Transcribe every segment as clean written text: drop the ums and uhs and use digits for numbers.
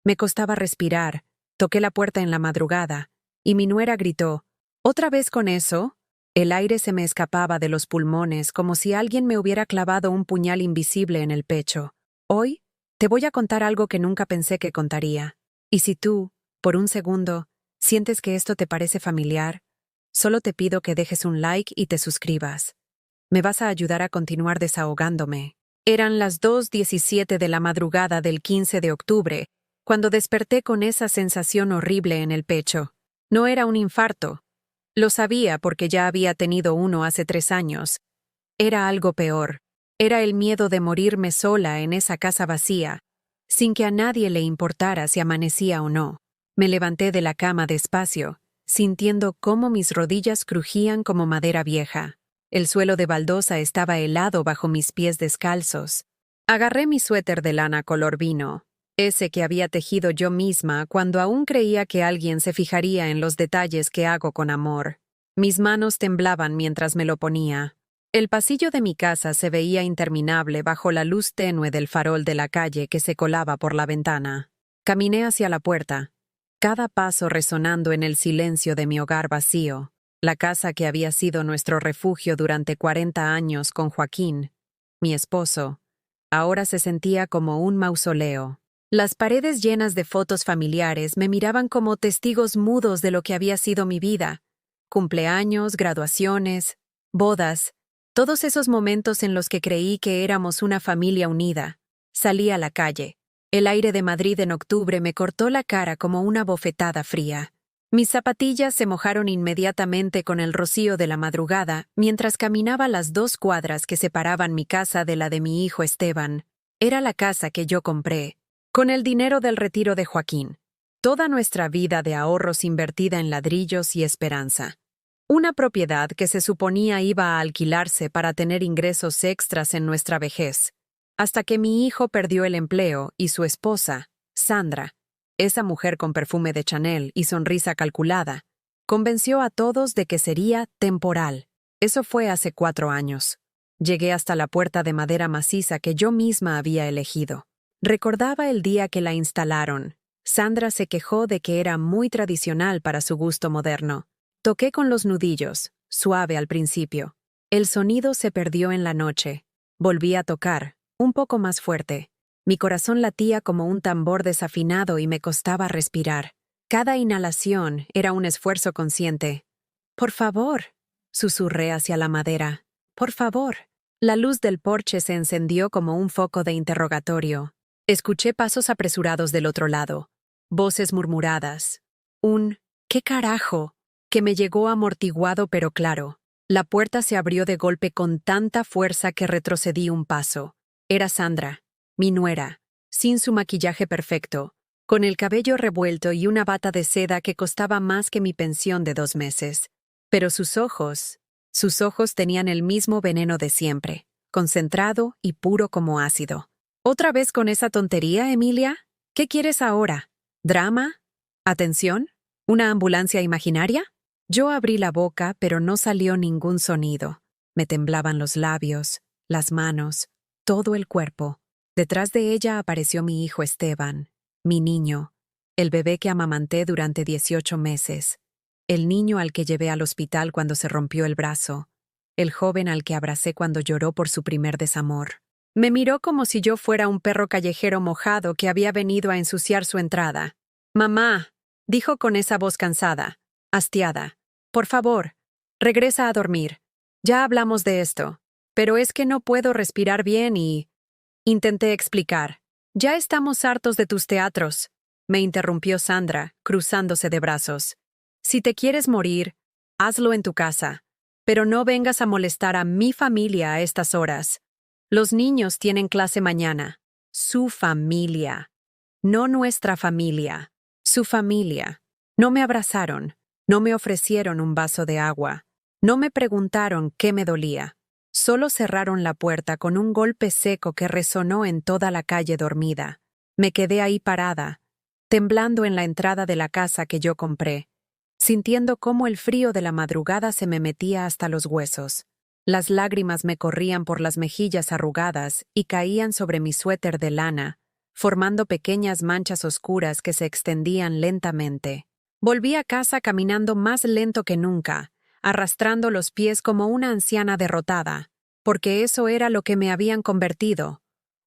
Me costaba respirar, toqué la puerta en la madrugada, y mi nuera gritó, ¿otra vez con eso? El aire se me escapaba de los pulmones como si alguien me hubiera clavado un puñal invisible en el pecho. Hoy, te voy a contar algo que nunca pensé que contaría. Y si tú, por un segundo, sientes que esto te parece familiar, solo te pido que dejes un like y te suscribas. Me vas a ayudar a continuar desahogándome. Eran las 2:17 de la madrugada del 15 de octubre, cuando desperté con esa sensación horrible en el pecho. No era un infarto. Lo sabía porque ya había tenido uno hace 3 años. Era algo peor. Era el miedo de morirme sola en esa casa vacía, sin que a nadie le importara si amanecía o no. Me levanté de la cama despacio, sintiendo cómo mis rodillas crujían como madera vieja. El suelo de baldosa estaba helado bajo mis pies descalzos. Agarré mi suéter de lana color vino, ese que había tejido yo misma cuando aún creía que alguien se fijaría en los detalles que hago con amor. Mis manos temblaban mientras me lo ponía. El pasillo de mi casa se veía interminable bajo la luz tenue del farol de la calle que se colaba por la ventana. Caminé hacia la puerta, cada paso resonando en el silencio de mi hogar vacío, la casa que había sido nuestro refugio durante 40 años con Joaquín, mi esposo. Ahora se sentía como un mausoleo. Las paredes llenas de fotos familiares me miraban como testigos mudos de lo que había sido mi vida. Cumpleaños, graduaciones, bodas, todos esos momentos en los que creí que éramos una familia unida. Salí a la calle. El aire de Madrid en octubre me cortó la cara como una bofetada fría. Mis zapatillas se mojaron inmediatamente con el rocío de la madrugada mientras caminaba las 2 cuadras que separaban mi casa de la de mi hijo Esteban. Era la casa que yo compré, con el dinero del retiro de Joaquín. Toda nuestra vida de ahorros invertida en ladrillos y esperanza. Una propiedad que se suponía iba a alquilarse para tener ingresos extras en nuestra vejez, hasta que mi hijo perdió el empleo y su esposa, Sandra, esa mujer con perfume de Chanel y sonrisa calculada, convenció a todos de que sería temporal. Eso fue hace 4 años. Llegué hasta la puerta de madera maciza que yo misma había elegido. Recordaba el día que la instalaron. Sandra se quejó de que era muy tradicional para su gusto moderno. Toqué con los nudillos, suave al principio. El sonido se perdió en la noche. Volví a tocar, un poco más fuerte. Mi corazón latía como un tambor desafinado y me costaba respirar. Cada inhalación era un esfuerzo consciente. «Por favor», susurré hacia la madera. «Por favor». La luz del porche se encendió como un foco de interrogatorio. Escuché pasos apresurados del otro lado. Voces murmuradas. «¿Qué carajo?», que me llegó amortiguado pero claro. La puerta se abrió de golpe con tanta fuerza que retrocedí un paso. Era Sandra, mi nuera, sin su maquillaje perfecto, con el cabello revuelto y una bata de seda que costaba más que mi pensión de 2 meses. Pero sus ojos tenían el mismo veneno de siempre, concentrado y puro como ácido. «¿Otra vez con esa tontería, Emilia? ¿Qué quieres ahora? ¿Drama? ¿Atención? ¿Una ambulancia imaginaria?» Yo abrí la boca, pero no salió ningún sonido. Me temblaban los labios, las manos, todo el cuerpo. Detrás de ella apareció mi hijo Esteban, mi niño, el bebé que amamanté durante 18 meses, el niño al que llevé al hospital cuando se rompió el brazo, el joven al que abracé cuando lloró por su primer desamor. Me miró como si yo fuera un perro callejero mojado que había venido a ensuciar su entrada. «Mamá», dijo con esa voz cansada, hastiada. «Por favor, regresa a dormir. Ya hablamos de esto. Pero es que no puedo respirar bien y...» Intenté explicar. «Ya estamos hartos de tus teatros», me interrumpió Sandra, cruzándose de brazos. «Si te quieres morir, hazlo en tu casa. Pero no vengas a molestar a mi familia a estas horas. Los niños tienen clase mañana. Su familia. No nuestra familia. Su familia. No me abrazaron. No me ofrecieron un vaso de agua. No me preguntaron qué me dolía. Solo cerraron la puerta con un golpe seco que resonó en toda la calle dormida. Me quedé ahí parada, temblando en la entrada de la casa que yo compré, sintiendo cómo el frío de la madrugada se me metía hasta los huesos. Las lágrimas me corrían por las mejillas arrugadas y caían sobre mi suéter de lana, formando pequeñas manchas oscuras que se extendían lentamente. Volví a casa caminando más lento que nunca, arrastrando los pies como una anciana derrotada, porque eso era lo que me habían convertido.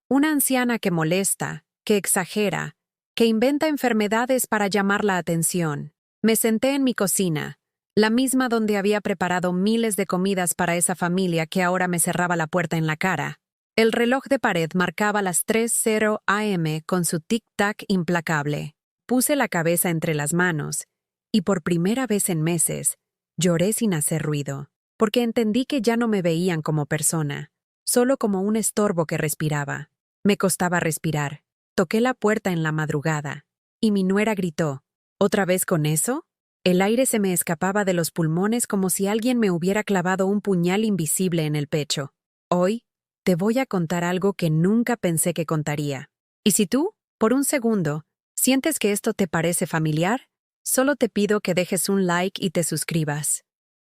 Una anciana que molesta, que exagera, que inventa enfermedades para llamar la atención. Me senté en mi cocina, la misma donde había preparado miles de comidas para esa familia que ahora me cerraba la puerta en la cara. El reloj de pared marcaba las 3:00 a.m. con su tic-tac implacable. Puse la cabeza entre las manos, y por primera vez en meses, lloré sin hacer ruido, porque entendí que ya no me veían como persona, solo como un estorbo que respiraba. Me costaba respirar. Toqué la puerta en la madrugada, y mi nuera gritó, ¿otra vez con eso? El aire se me escapaba de los pulmones como si alguien me hubiera clavado un puñal invisible en el pecho. Hoy, te voy a contar algo que nunca pensé que contaría. Y si tú, por un segundo, sientes que esto te parece familiar, solo te pido que dejes un like y te suscribas.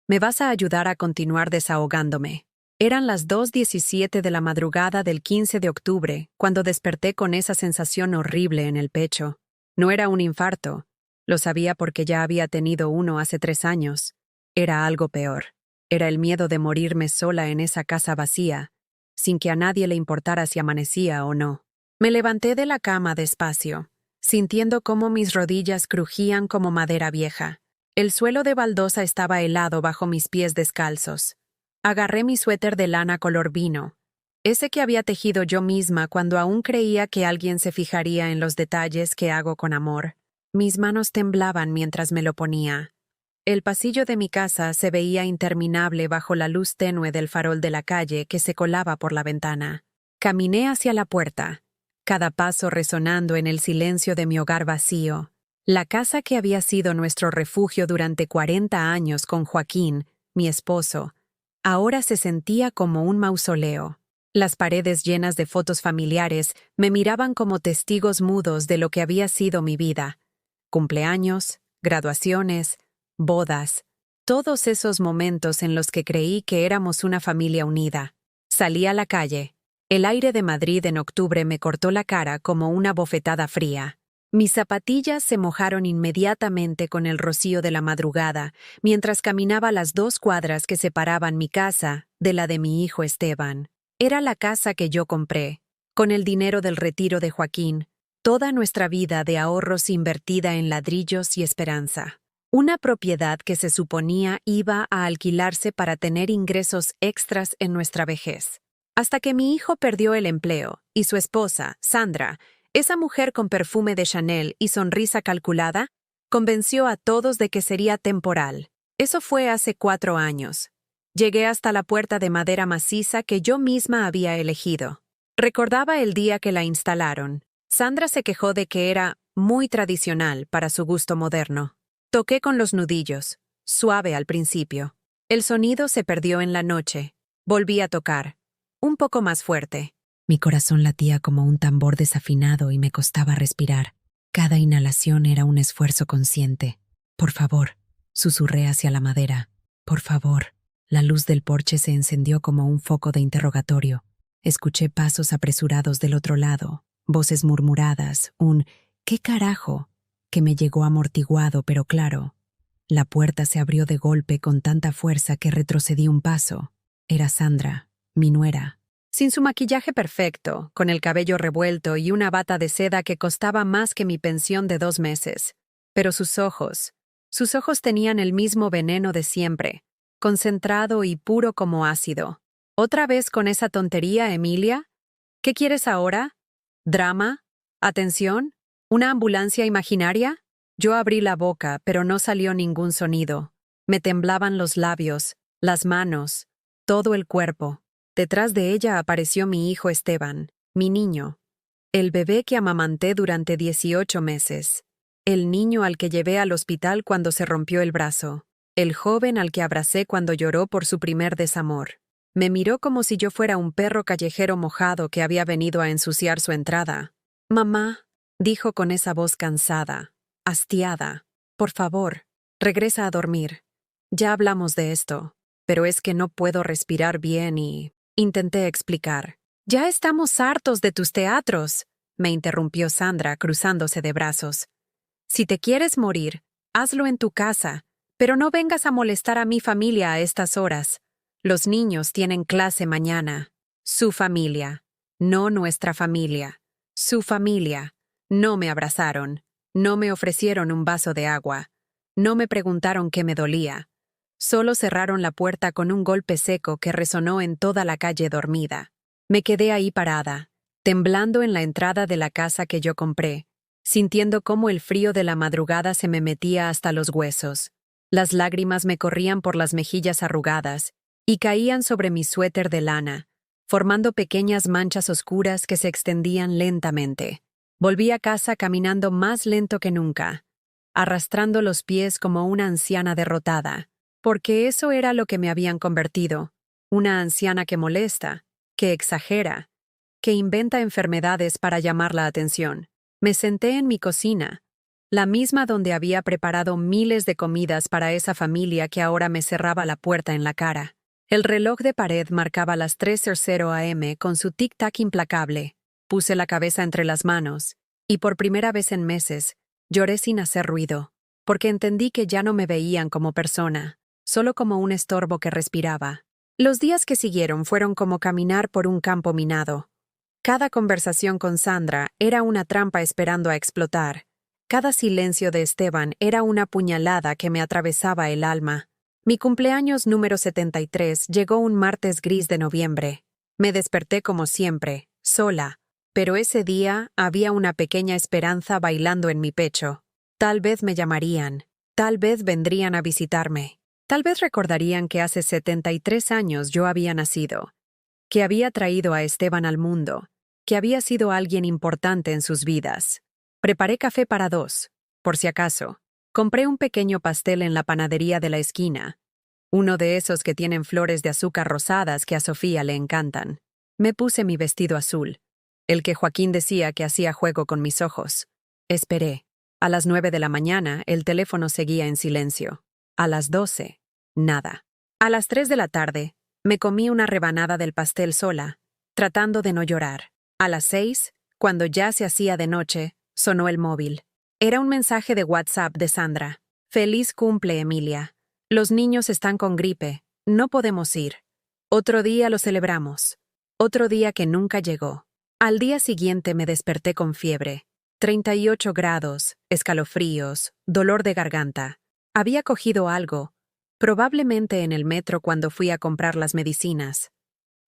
Me vas a ayudar a continuar desahogándome. Eran las 2:17 de la madrugada del 15 de octubre, cuando desperté con esa sensación horrible en el pecho. No era un infarto. Lo sabía porque ya había tenido uno hace 3 años. Era algo peor. Era el miedo de morirme sola en esa casa vacía, sin que a nadie le importara si amanecía o no. Me levanté de la cama despacio, sintiendo cómo mis rodillas crujían como madera vieja. El suelo de baldosa estaba helado bajo mis pies descalzos. Agarré mi suéter de lana color vino, ese que había tejido yo misma cuando aún creía que alguien se fijaría en los detalles que hago con amor. Mis manos temblaban mientras me lo ponía. El pasillo de mi casa se veía interminable bajo la luz tenue del farol de la calle que se colaba por la ventana. Caminé hacia la puerta, cada paso resonando en el silencio de mi hogar vacío. La casa que había sido nuestro refugio durante 40 años con Joaquín, mi esposo, ahora se sentía como un mausoleo. Las paredes llenas de fotos familiares me miraban como testigos mudos de lo que había sido mi vida. Cumpleaños, graduaciones, bodas, todos esos momentos en los que creí que éramos una familia unida. Salí a la calle. El aire de Madrid en octubre me cortó la cara como una bofetada fría. Mis zapatillas se mojaron inmediatamente con el rocío de la madrugada, mientras caminaba las 2 cuadras que separaban mi casa de la de mi hijo Esteban. Era la casa que yo compré, con el dinero del retiro de Joaquín, toda nuestra vida de ahorros invertida en ladrillos y esperanza. Una propiedad que se suponía iba a alquilarse para tener ingresos extras en nuestra vejez. Hasta que mi hijo perdió el empleo, y su esposa, Sandra, esa mujer con perfume de Chanel y sonrisa calculada, convenció a todos de que sería temporal. Eso fue hace 4 años. Llegué hasta la puerta de madera maciza que yo misma había elegido. Recordaba el día que la instalaron. Sandra se quejó de que era muy tradicional para su gusto moderno. Toqué con los nudillos, suave al principio. El sonido se perdió en la noche. Volví a tocar, un poco más fuerte. Mi corazón latía como un tambor desafinado y me costaba respirar. Cada inhalación era un esfuerzo consciente. Por favor, susurré hacia la madera. Por favor. La luz del porche se encendió como un foco de interrogatorio. Escuché pasos apresurados del otro lado, voces murmuradas, un «¿qué carajo?», que me llegó amortiguado pero claro. La puerta se abrió de golpe con tanta fuerza que retrocedí un paso. Era Sandra, mi nuera. Sin su maquillaje perfecto, con el cabello revuelto y una bata de seda que costaba más que mi pensión de 2 meses. Pero sus ojos tenían el mismo veneno de siempre, concentrado y puro como ácido. ¿Otra vez con esa tontería, Emilia? ¿Qué quieres ahora? ¿Drama? ¿Atención? ¿Una ambulancia imaginaria? Yo abrí la boca, pero no salió ningún sonido. Me temblaban los labios, las manos, todo el cuerpo. Detrás de ella apareció mi hijo Esteban, mi niño. El bebé que amamanté durante 18 meses. El niño al que llevé al hospital cuando se rompió el brazo. El joven al que abracé cuando lloró por su primer desamor. Me miró como si yo fuera un perro callejero mojado que había venido a ensuciar su entrada. «Mamá», dijo con esa voz cansada, hastiada, «por favor, regresa a dormir. Ya hablamos de esto, pero es que no puedo respirar bien y...». Intenté explicar. «Ya estamos hartos de tus teatros», me interrumpió Sandra, cruzándose de brazos. Si te quieres morir, hazlo en tu casa, pero no vengas a molestar a mi familia a estas horas. Los niños tienen clase mañana. Su familia, no nuestra familia. Su familia. No me abrazaron. No me ofrecieron un vaso de agua. No me preguntaron qué me dolía. Solo cerraron la puerta con un golpe seco que resonó en toda la calle dormida. Me quedé ahí parada, temblando en la entrada de la casa que yo compré, sintiendo cómo el frío de la madrugada se me metía hasta los huesos. Las lágrimas me corrían por las mejillas arrugadas y caían sobre mi suéter de lana, formando pequeñas manchas oscuras que se extendían lentamente. Volví a casa caminando más lento que nunca, arrastrando los pies como una anciana derrotada, porque eso era lo que me habían convertido, una anciana que molesta, que exagera, que inventa enfermedades para llamar la atención. Me senté en mi cocina, la misma donde había preparado miles de comidas para esa familia que ahora me cerraba la puerta en la cara. El reloj de pared marcaba las 3:00 a.m. con su tic-tac implacable. Puse la cabeza entre las manos, y por primera vez en meses, lloré sin hacer ruido, porque entendí que ya no me veían como persona, solo como un estorbo que respiraba. Los días que siguieron fueron como caminar por un campo minado. Cada conversación con Sandra era una trampa esperando a explotar. Cada silencio de Esteban era una puñalada que me atravesaba el alma. Mi cumpleaños número 73 llegó un martes gris de noviembre. Me desperté como siempre, sola, pero ese día había una pequeña esperanza bailando en mi pecho. Tal vez me llamarían, tal vez vendrían a visitarme, tal vez recordarían que hace 73 años yo había nacido, que había traído a Esteban al mundo, que había sido alguien importante en sus vidas. Preparé café para 2, por si acaso. Compré un pequeño pastel en la panadería de la esquina, uno de esos que tienen flores de azúcar rosadas que a Sofía le encantan. Me puse mi vestido azul, el que Joaquín decía que hacía juego con mis ojos. Esperé. A las 9 de la mañana, el teléfono seguía en silencio. A las 12, nada. A las 3 de la tarde, me comí una rebanada del pastel sola, tratando de no llorar. A las 6, cuando ya se hacía de noche, sonó el móvil. Era un mensaje de WhatsApp de Sandra. Feliz cumple, Emilia. Los niños están con gripe. No podemos ir. Otro día lo celebramos. Otro día que nunca llegó. Al día siguiente me desperté con fiebre. 38 grados, escalofríos, dolor de garganta. Había cogido algo, probablemente en el metro cuando fui a comprar las medicinas.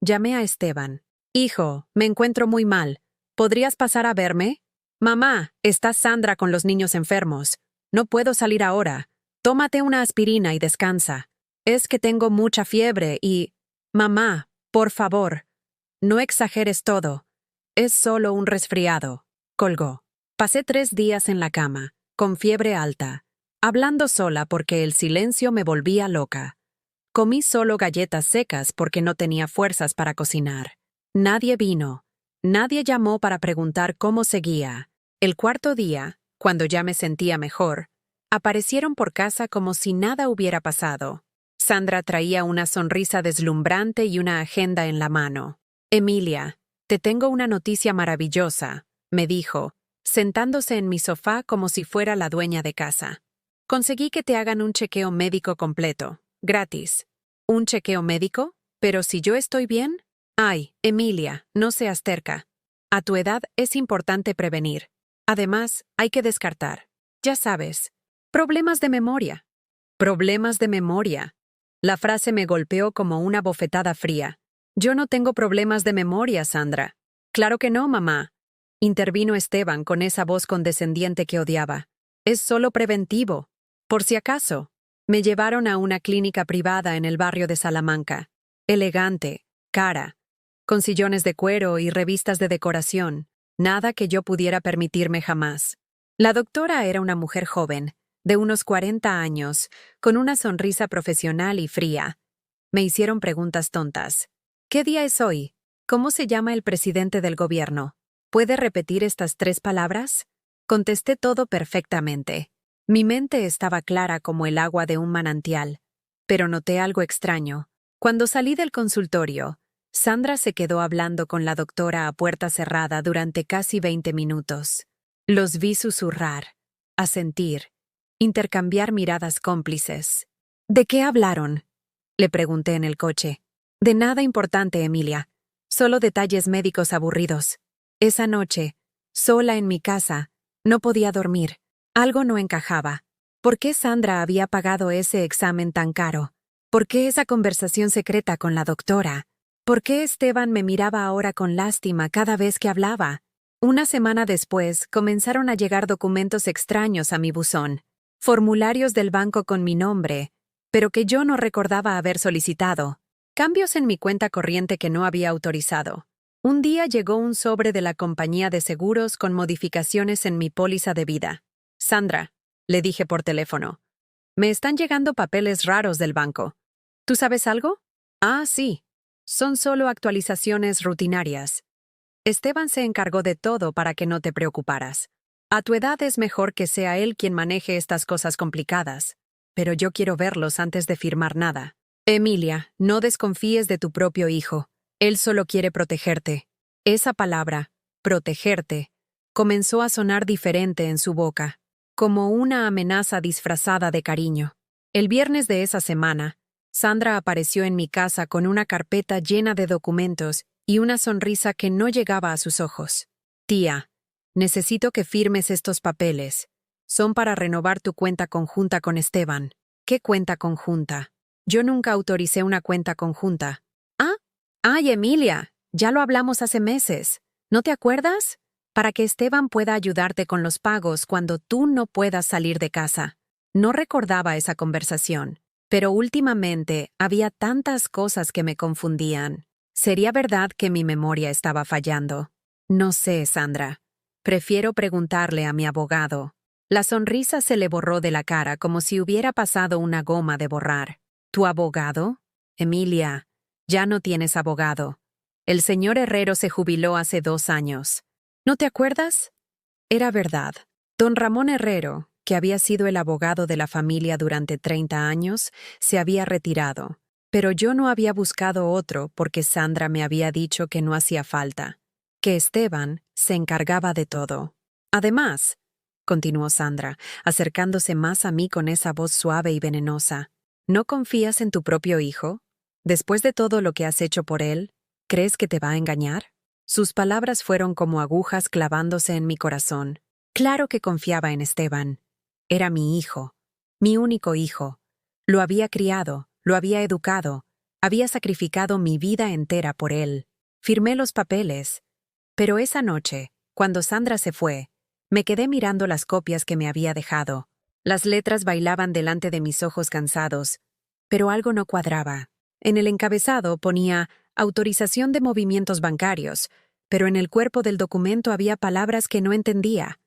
Llamé a Esteban. Hijo, me encuentro muy mal. ¿Podrías pasar a verme? Mamá, está Sandra con los niños enfermos. No puedo salir ahora. Tómate una aspirina y descansa. Es que tengo mucha fiebre y... Mamá, por favor, no exageres todo. Es solo un resfriado. Colgó. Pasé 3 días en la cama, con fiebre alta, hablando sola porque el silencio me volvía loca. Comí solo galletas secas porque no tenía fuerzas para cocinar. Nadie vino. Nadie llamó para preguntar cómo seguía. El cuarto día, cuando ya me sentía mejor, aparecieron por casa como si nada hubiera pasado. Sandra traía una sonrisa deslumbrante y una agenda en la mano. Emilia, te tengo una noticia maravillosa, me dijo, sentándose en mi sofá como si fuera la dueña de casa. Conseguí que te hagan un chequeo médico completo, gratis. ¿Un chequeo médico? ¿Pero si yo estoy bien? Ay, Emilia, no seas terca. A tu edad es importante prevenir. Además, hay que descartar. Ya sabes, problemas de memoria. Problemas de memoria. La frase me golpeó como una bofetada fría. Yo no tengo problemas de memoria, Sandra. Claro que no, mamá. Intervino Esteban con esa voz condescendiente que odiaba. Es solo preventivo. Por si acaso. Me llevaron a una clínica privada en el barrio de Salamanca. Elegante, cara, con sillones de cuero y revistas de decoración. Nada que yo pudiera permitirme jamás. La doctora era una mujer joven, de unos 40 años, con una sonrisa profesional y fría. Me hicieron preguntas tontas. ¿Qué día es hoy? ¿Cómo se llama el presidente del gobierno? ¿Puede repetir estas 3 palabras? Contesté todo perfectamente. Mi mente estaba clara como el agua de un manantial. Pero noté algo extraño. Cuando salí del consultorio, Sandra se quedó hablando con la doctora a puerta cerrada durante casi 20 minutos. Los vi susurrar, asentir, intercambiar miradas cómplices. ¿De qué hablaron?, le pregunté en el coche. De nada importante, Emilia. Solo detalles médicos aburridos. Esa noche, sola en mi casa, no podía dormir. Algo no encajaba. ¿Por qué Sandra había pagado ese examen tan caro? ¿Por qué esa conversación secreta con la doctora? ¿Por qué Esteban me miraba ahora con lástima cada vez que hablaba? Una semana después, comenzaron a llegar documentos extraños a mi buzón. Formularios del banco con mi nombre, pero que yo no recordaba haber solicitado. Cambios en mi cuenta corriente que no había autorizado. Un día llegó un sobre de la compañía de seguros con modificaciones en mi póliza de vida. Sandra, le dije por teléfono, me están llegando papeles raros del banco. ¿Tú sabes algo? Ah, sí. Son solo actualizaciones rutinarias. Esteban se encargó de todo para que no te preocuparas. A tu edad es mejor que sea él quien maneje estas cosas complicadas, pero yo quiero verlos antes de firmar nada. Emilia, no desconfíes de tu propio hijo. Él solo quiere protegerte. Esa palabra, protegerte, comenzó a sonar diferente en su boca, como una amenaza disfrazada de cariño. El viernes de esa semana, Sandra apareció en mi casa con una carpeta llena de documentos y una sonrisa que no llegaba a sus ojos. Tía, necesito que firmes estos papeles. Son para renovar tu cuenta conjunta con Esteban. ¿Qué cuenta conjunta? Yo nunca autoricé una cuenta conjunta. ¿Ah? ¡Ay, Emilia! Ya lo hablamos hace meses. ¿No te acuerdas? Para que Esteban pueda ayudarte con los pagos cuando tú no puedas salir de casa. No recordaba esa conversación, pero últimamente había tantas cosas que me confundían. ¿Sería verdad que mi memoria estaba fallando? No sé, Sandra. Prefiero preguntarle a mi abogado. La sonrisa se le borró de la cara como si hubiera pasado una goma de borrar. ¿Tu abogado? Emilia, ya no tienes abogado. El señor Herrero se jubiló hace 2 años. ¿No te acuerdas? Era verdad. Don Ramón Herrero, que había sido el abogado de la familia durante 30 años, se había retirado. Pero yo no había buscado otro porque Sandra me había dicho que no hacía falta, que Esteban se encargaba de todo. Además, continuó Sandra, acercándose más a mí con esa voz suave y venenosa, ¿no confías en tu propio hijo? Después de todo lo que has hecho por él, ¿crees que te va a engañar? Sus palabras fueron como agujas clavándose en mi corazón. Claro que confiaba en Esteban. Era mi hijo, mi único hijo. Lo había criado, lo había educado, había sacrificado mi vida entera por él. Firmé los papeles. Pero esa noche, cuando Sandra se fue, me quedé mirando las copias que me había dejado. Las letras bailaban delante de mis ojos cansados, pero algo no cuadraba. En el encabezado ponía autorización de movimientos bancarios, pero en el cuerpo del documento había palabras que no entendía.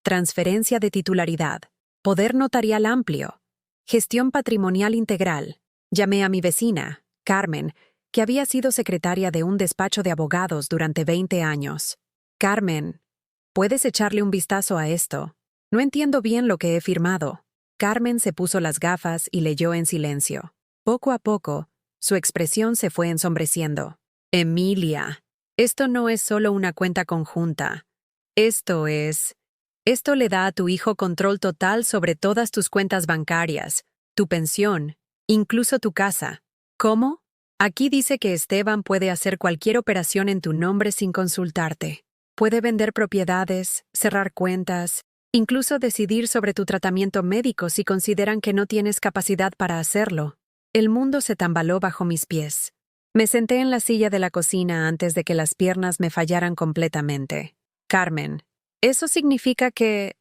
Transferencia de titularidad, poder notarial amplio, gestión patrimonial integral. Llamé a mi vecina, Carmen, que había sido secretaria de un despacho de abogados durante 20 años. Carmen, ¿puedes echarle un vistazo a esto? No entiendo bien lo que he firmado. Carmen se puso las gafas y leyó en silencio. Poco a poco, su expresión se fue ensombreciendo. Emilia, esto no es solo una cuenta conjunta. Esto le da a tu hijo control total sobre todas tus cuentas bancarias, tu pensión, incluso tu casa. ¿Cómo? Aquí dice que Esteban puede hacer cualquier operación en tu nombre sin consultarte. Puede vender propiedades, cerrar cuentas, incluso decidir sobre tu tratamiento médico si consideran que no tienes capacidad para hacerlo. El mundo se tambaló bajo mis pies. Me senté en la silla de la cocina antes de que las piernas me fallaran completamente. Carmen, eso significa que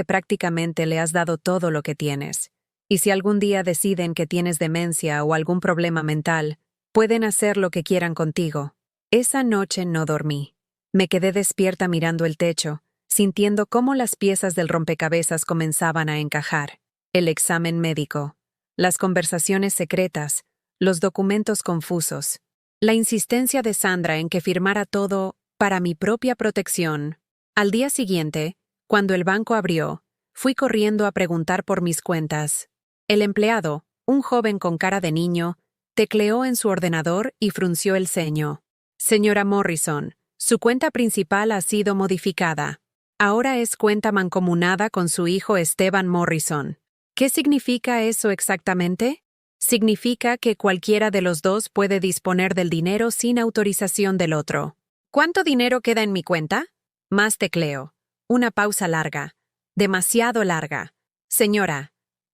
prácticamente le has dado todo lo que tienes. Y si algún día deciden que tienes demencia o algún problema mental, pueden hacer lo que quieran contigo. Esa noche no dormí. Me quedé despierta mirando el techo, sintiendo cómo las piezas del rompecabezas comenzaban a encajar. El examen médico, las conversaciones secretas, los documentos confusos, la insistencia de Sandra en que firmara todo para mi propia protección. Al día siguiente, cuando el banco abrió, fui corriendo a preguntar por mis cuentas. El empleado, un joven con cara de niño, Tecleó en su ordenador y frunció el ceño. Señora Morrison, su cuenta principal ha sido modificada. Ahora es cuenta mancomunada con su hijo Esteban Morrison. ¿Qué significa eso exactamente? Significa que cualquiera de los dos puede disponer del dinero sin autorización del otro. ¿Cuánto dinero queda en mi cuenta? Más tecleo. Una pausa larga. Demasiado larga. Señora,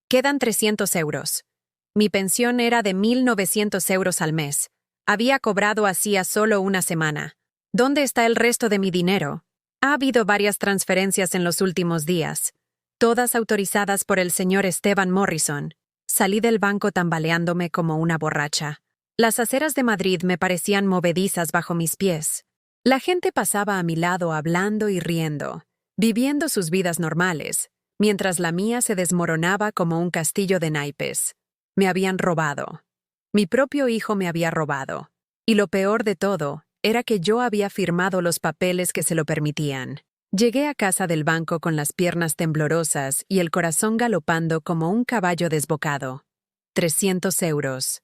quedan 300 euros. Mi pensión era de 1.900 euros al mes. Había cobrado hacía solo una semana. ¿Dónde está el resto de mi dinero? Ha habido varias transferencias en los últimos días, todas autorizadas por el señor Esteban Morrison. Salí del banco tambaleándome como una borracha. Las aceras de Madrid me parecían movedizas bajo mis pies. La gente pasaba a mi lado hablando y riendo, viviendo sus vidas normales, mientras la mía se desmoronaba como un castillo de naipes. Me habían robado. Mi propio hijo me había robado. Y lo peor de todo era que yo había firmado los papeles que se lo permitían. Llegué a casa del banco con las piernas temblorosas y el corazón galopando como un caballo desbocado. 300 euros.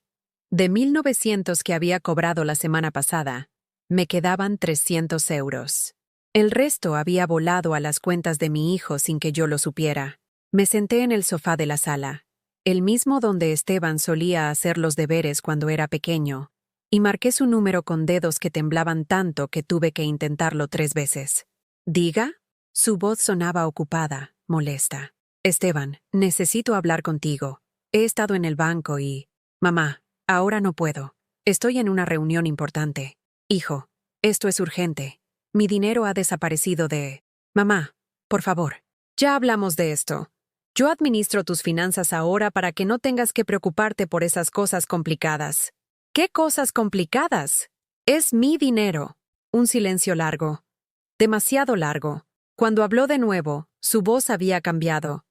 De 1.900 que había cobrado la semana pasada, me quedaban 300 euros. El resto había volado a las cuentas de mi hijo sin que yo lo supiera. Me senté en el sofá de la sala, el mismo donde Esteban solía hacer los deberes cuando era pequeño, y marqué su número con dedos que temblaban tanto que tuve que intentarlo 3 veces. ¿Diga? Su voz sonaba ocupada, molesta. Esteban, necesito hablar contigo. He estado en el banco y... Mamá, ahora no puedo. Estoy en una reunión importante. Hijo, esto es urgente. Mi dinero ha desaparecido de... Mamá, por favor. Ya hablamos de esto. Yo administro tus finanzas ahora para que no tengas que preocuparte por esas cosas complicadas. ¿Qué cosas complicadas? Es mi dinero. Un silencio largo. Demasiado largo. Cuando habló de nuevo, su voz había cambiado.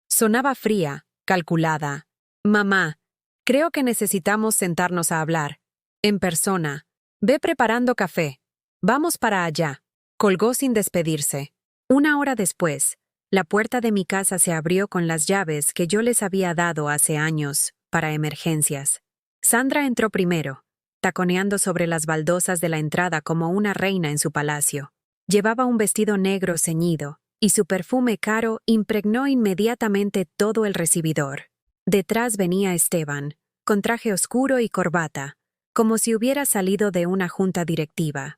Sonaba fría, calculada. Mamá, creo que necesitamos sentarnos a hablar. En persona. Ve preparando café. Vamos para allá. Colgó sin despedirse. 1 hora después, la puerta de mi casa se abrió con las llaves que yo les había dado hace años, para emergencias. Sandra entró primero, taconeando sobre las baldosas de la entrada como una reina en su palacio. Llevaba un vestido negro ceñido, y su perfume caro impregnó inmediatamente todo el recibidor. Detrás venía Esteban, con traje oscuro y corbata, como si hubiera salido de una junta directiva.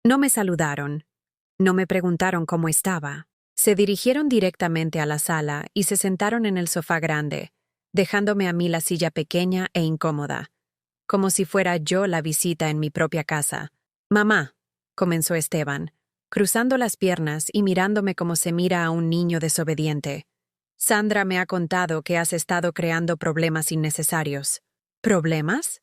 No me saludaron. No me preguntaron cómo estaba. Se dirigieron directamente a la sala y se sentaron en el sofá grande, dejándome a mí la silla pequeña e incómoda, como si fuera yo la visita en mi propia casa. Mamá, comenzó Esteban, cruzando las piernas y mirándome como se mira a un niño desobediente. Sandra me ha contado que has estado creando problemas innecesarios. ¿Problemas?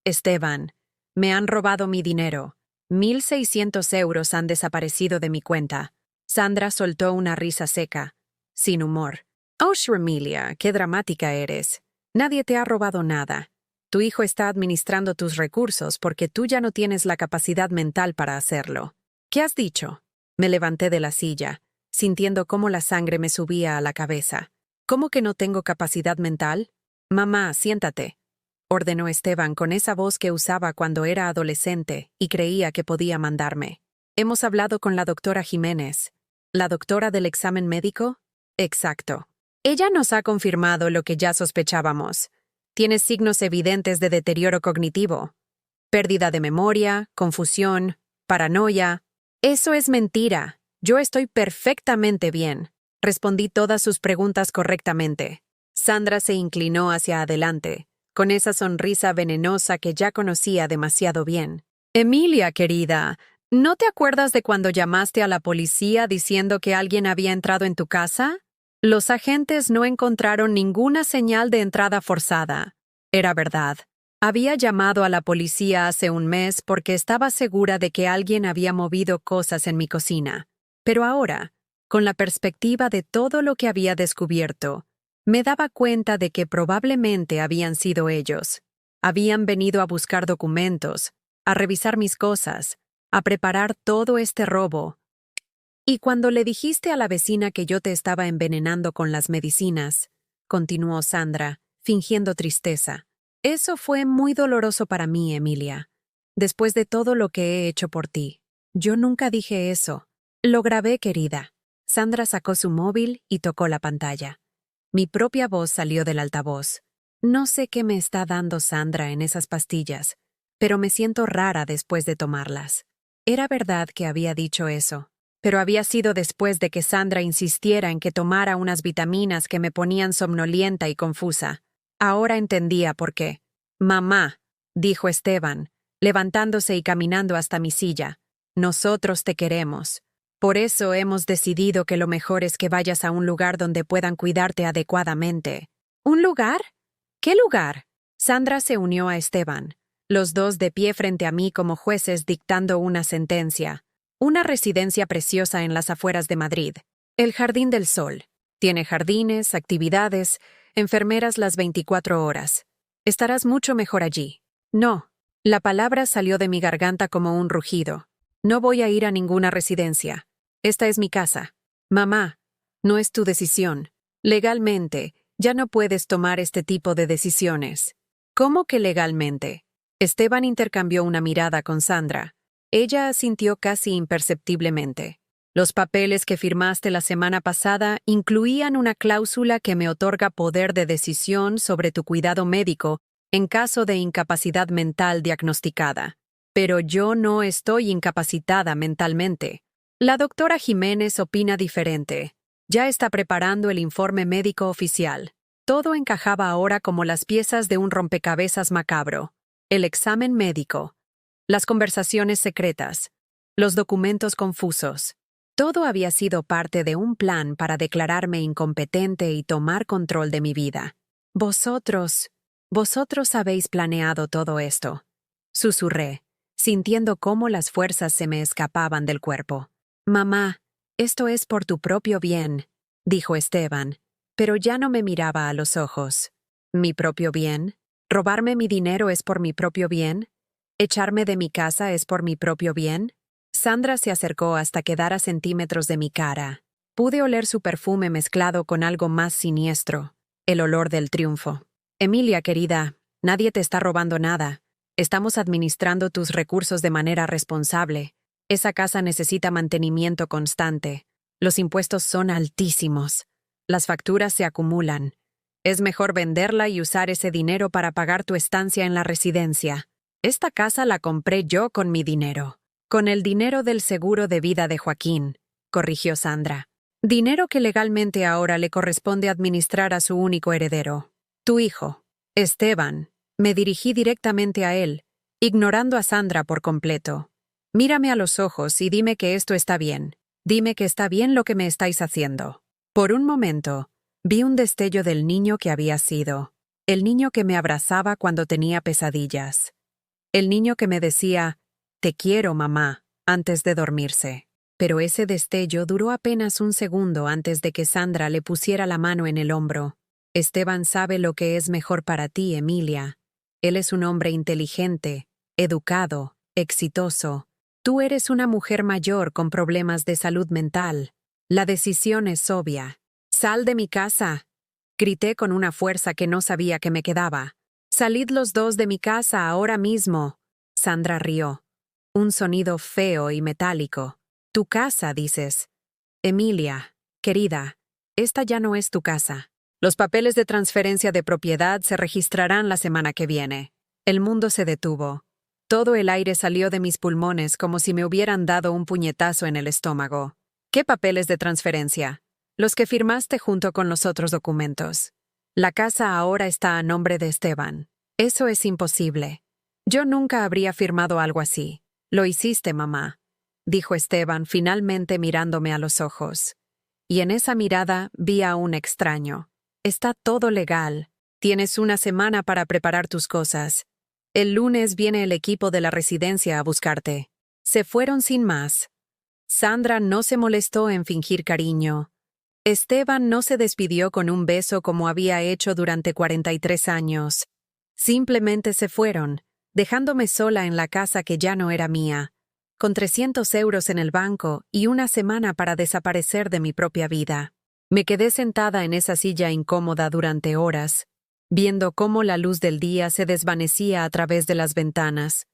Esteban, me han robado mi dinero. 1.600 euros han desaparecido de mi cuenta. Sandra soltó una risa seca, sin humor. Oh, Shremilia, qué dramática eres. Nadie te ha robado nada. Tu hijo está administrando tus recursos porque tú ya no tienes la capacidad mental para hacerlo. ¿Qué has dicho? Me levanté de la silla, sintiendo cómo la sangre me subía a la cabeza. ¿Cómo que no tengo capacidad mental? Mamá, siéntate, ordenó Esteban con esa voz que usaba cuando era adolescente y creía que podía mandarme. Hemos hablado con la doctora Jiménez. ¿La doctora del examen médico? Exacto. Ella nos ha confirmado lo que ya sospechábamos. Tienes signos evidentes de deterioro cognitivo. Pérdida de memoria, confusión, paranoia. Eso es mentira. Yo estoy perfectamente bien. Respondí todas sus preguntas correctamente. Sandra se inclinó hacia adelante, con esa sonrisa venenosa que ya conocía demasiado bien. Emilia, querida, ¿no te acuerdas de cuando llamaste a la policía diciendo que alguien había entrado en tu casa? Los agentes no encontraron ninguna señal de entrada forzada. Era verdad. Había llamado a la policía hace un mes porque estaba segura de que alguien había movido cosas en mi cocina. Pero ahora, con la perspectiva de todo lo que había descubierto, me daba cuenta de que probablemente habían sido ellos. Habían venido a buscar documentos, a revisar mis cosas, a preparar todo este robo. Y cuando le dijiste a la vecina que yo te estaba envenenando con las medicinas, continuó Sandra, fingiendo tristeza, Eso fue muy doloroso para mí, Emilia. Después de todo lo que he hecho por ti. Yo nunca dije eso. Lo grabé, querida. Sandra sacó su móvil y tocó la pantalla. Mi propia voz salió del altavoz. No sé qué me está dando Sandra en esas pastillas, pero me siento rara después de tomarlas. Era verdad que había dicho eso, pero había sido después de que Sandra insistiera en que tomara unas vitaminas que me ponían somnolienta y confusa. Ahora entendía por qué. Mamá, dijo Esteban, levantándose y caminando hasta mi silla. Nosotros te queremos. Por eso hemos decidido que lo mejor es que vayas a un lugar donde puedan cuidarte adecuadamente. ¿Un lugar? ¿Qué lugar? Sandra se unió a Esteban, los dos de pie frente a mí como jueces dictando una sentencia. Una residencia preciosa en las afueras de Madrid. El Jardín del Sol. Tiene jardines, actividades, enfermeras las 24 horas. Estarás mucho mejor allí. No. La palabra salió de mi garganta como un rugido. No voy a ir a ninguna residencia. Esta es mi casa. Mamá, no es tu decisión. Legalmente, ya no puedes tomar este tipo de decisiones. ¿Cómo que legalmente? Esteban intercambió una mirada con Sandra. Ella asintió casi imperceptiblemente. Los papeles que firmaste la semana pasada incluían una cláusula que me otorga poder de decisión sobre tu cuidado médico en caso de incapacidad mental diagnosticada. Pero yo no estoy incapacitada mentalmente. La doctora Jiménez opina diferente. Ya está preparando el informe médico oficial. Todo encajaba ahora como las piezas de un rompecabezas macabro. El examen médico. Las conversaciones secretas. Los documentos confusos. Todo había sido parte de un plan para declararme incompetente y tomar control de mi vida. Vosotros habéis planeado todo esto. Susurré, sintiendo cómo las fuerzas se me escapaban del cuerpo. Mamá, esto es por tu propio bien, dijo Esteban, pero ya no me miraba a los ojos. ¿Mi propio bien? ¿Robarme mi dinero es por mi propio bien? ¿Echarme de mi casa es por mi propio bien? Sandra se acercó hasta quedar a centímetros de mi cara. Pude oler su perfume mezclado con algo más siniestro, el olor del triunfo. Emilia, querida, nadie te está robando nada. Estamos administrando tus recursos de manera responsable. Esa casa necesita mantenimiento constante. Los impuestos son altísimos. Las facturas se acumulan. Es mejor venderla y usar ese dinero para pagar tu estancia en la residencia. Esta casa la compré yo con mi dinero. Con el dinero del seguro de vida de Joaquín, corrigió Sandra. Dinero que legalmente ahora le corresponde administrar a su único heredero. Tu hijo, Esteban. Me dirigí directamente a él, ignorando a Sandra por completo. Mírame a los ojos y dime que esto está bien. Dime que está bien lo que me estáis haciendo. Por un momento, vi un destello del niño que había sido. El niño que me abrazaba cuando tenía pesadillas. El niño que me decía, «Te quiero, mamá», antes de dormirse. Pero ese destello duró apenas un segundo antes de que Sandra le pusiera la mano en el hombro. Esteban sabe lo que es mejor para ti, Emilia. Él es un hombre inteligente, educado, exitoso. Tú eres una mujer mayor con problemas de salud mental. La decisión es obvia. «Sal de mi casa», grité con una fuerza que no sabía que me quedaba. «Salid los dos de mi casa ahora mismo». Sandra rió. Un sonido feo y metálico. «Tu casa», dices. Emilia, querida, esta ya no es tu casa. Los papeles de transferencia de propiedad se registrarán la semana que viene. El mundo se detuvo. Todo el aire salió de mis pulmones como si me hubieran dado un puñetazo en el estómago. ¿Qué papeles de transferencia? Los que firmaste junto con los otros documentos. La casa ahora está a nombre de Esteban. Eso es imposible. Yo nunca habría firmado algo así. Lo hiciste, mamá, dijo Esteban finalmente mirándome a los ojos. Y en esa mirada vi a un extraño. Está todo legal. Tienes una semana para preparar tus cosas. El lunes viene el equipo de la residencia a buscarte. Se fueron sin más. Sandra no se molestó en fingir cariño. Esteban no se despidió con un beso como había hecho durante 43 años. Simplemente se fueron, dejándome sola en la casa que ya no era mía, con 300 euros en el banco y una semana para desaparecer de mi propia vida. Me quedé sentada en esa silla incómoda durante horas, viendo cómo la luz del día se desvanecía a través de las ventanas.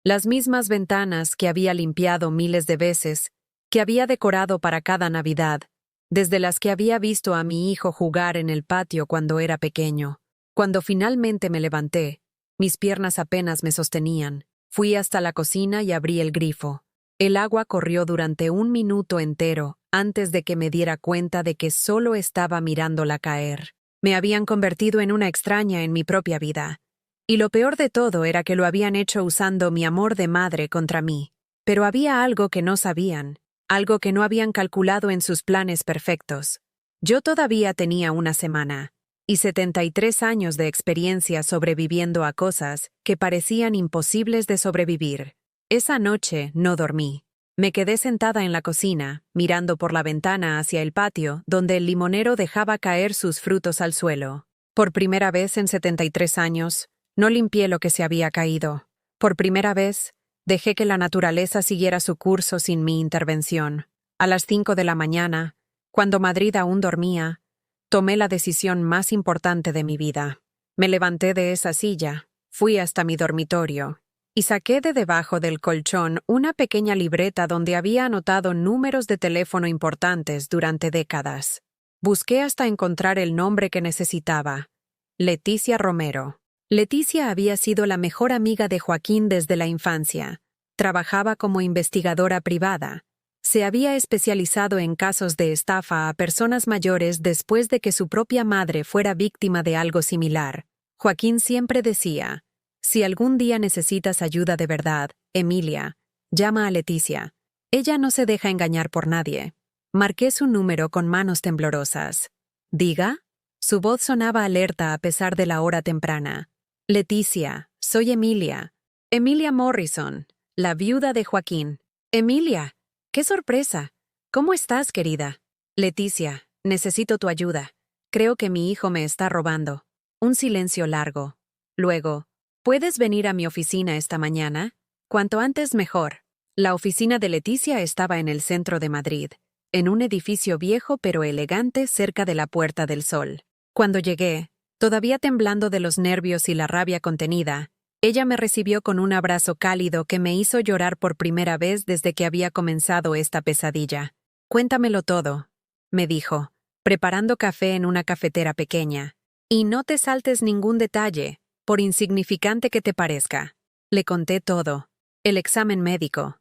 Las mismas ventanas que había limpiado miles de veces, que había decorado para cada Navidad, desde las que había visto a mi hijo jugar en el patio cuando era pequeño. Cuando finalmente me levanté, mis piernas apenas me sostenían. Fui hasta la cocina y abrí el grifo. El agua corrió durante 1 minuto entero antes de que me diera cuenta de que solo estaba mirándola caer. Me habían convertido en una extraña en mi propia vida. Y lo peor de todo era que lo habían hecho usando mi amor de madre contra mí. Pero había algo que no sabían, algo que no habían calculado en sus planes perfectos. Yo todavía tenía una semana y 73 años de experiencia sobreviviendo a cosas que parecían imposibles de sobrevivir. Esa noche no dormí. Me quedé sentada en la cocina, mirando por la ventana hacia el patio, donde el limonero dejaba caer sus frutos al suelo. Por primera vez en 73 años, no limpié lo que se había caído. Por primera vez, dejé que la naturaleza siguiera su curso sin mi intervención. A las 5 de la mañana, cuando Madrid aún dormía, tomé la decisión más importante de mi vida. Me levanté de esa silla, fui hasta mi dormitorio y saqué de debajo del colchón una pequeña libreta donde había anotado números de teléfono importantes durante décadas. Busqué hasta encontrar el nombre que necesitaba: Leticia Romero. Leticia había sido la mejor amiga de Joaquín desde la infancia. Trabajaba como investigadora privada. Se había especializado en casos de estafa a personas mayores después de que su propia madre fuera víctima de algo similar. Joaquín siempre decía: si algún día necesitas ayuda de verdad, Emilia, llama a Leticia. Ella no se deja engañar por nadie. Marqué su número con manos temblorosas. ¿Diga? Su voz sonaba alerta a pesar de la hora temprana. Leticia, soy Emilia. Emilia Morrison, la viuda de Joaquín. Emilia, ¡qué sorpresa! ¿Cómo estás, querida? Leticia, necesito tu ayuda. Creo que mi hijo me está robando. Un silencio largo. Luego, ¿puedes venir a mi oficina esta mañana? Cuanto antes mejor. La oficina de Leticia estaba en el centro de Madrid, en un edificio viejo pero elegante cerca de la Puerta del Sol. Cuando llegué, todavía temblando de los nervios y la rabia contenida, ella me recibió con un abrazo cálido que me hizo llorar por primera vez desde que había comenzado esta pesadilla. Cuéntamelo todo, me dijo, preparando café en una cafetera pequeña. Y no te saltes ningún detalle, por insignificante que te parezca. Le conté todo: el examen médico,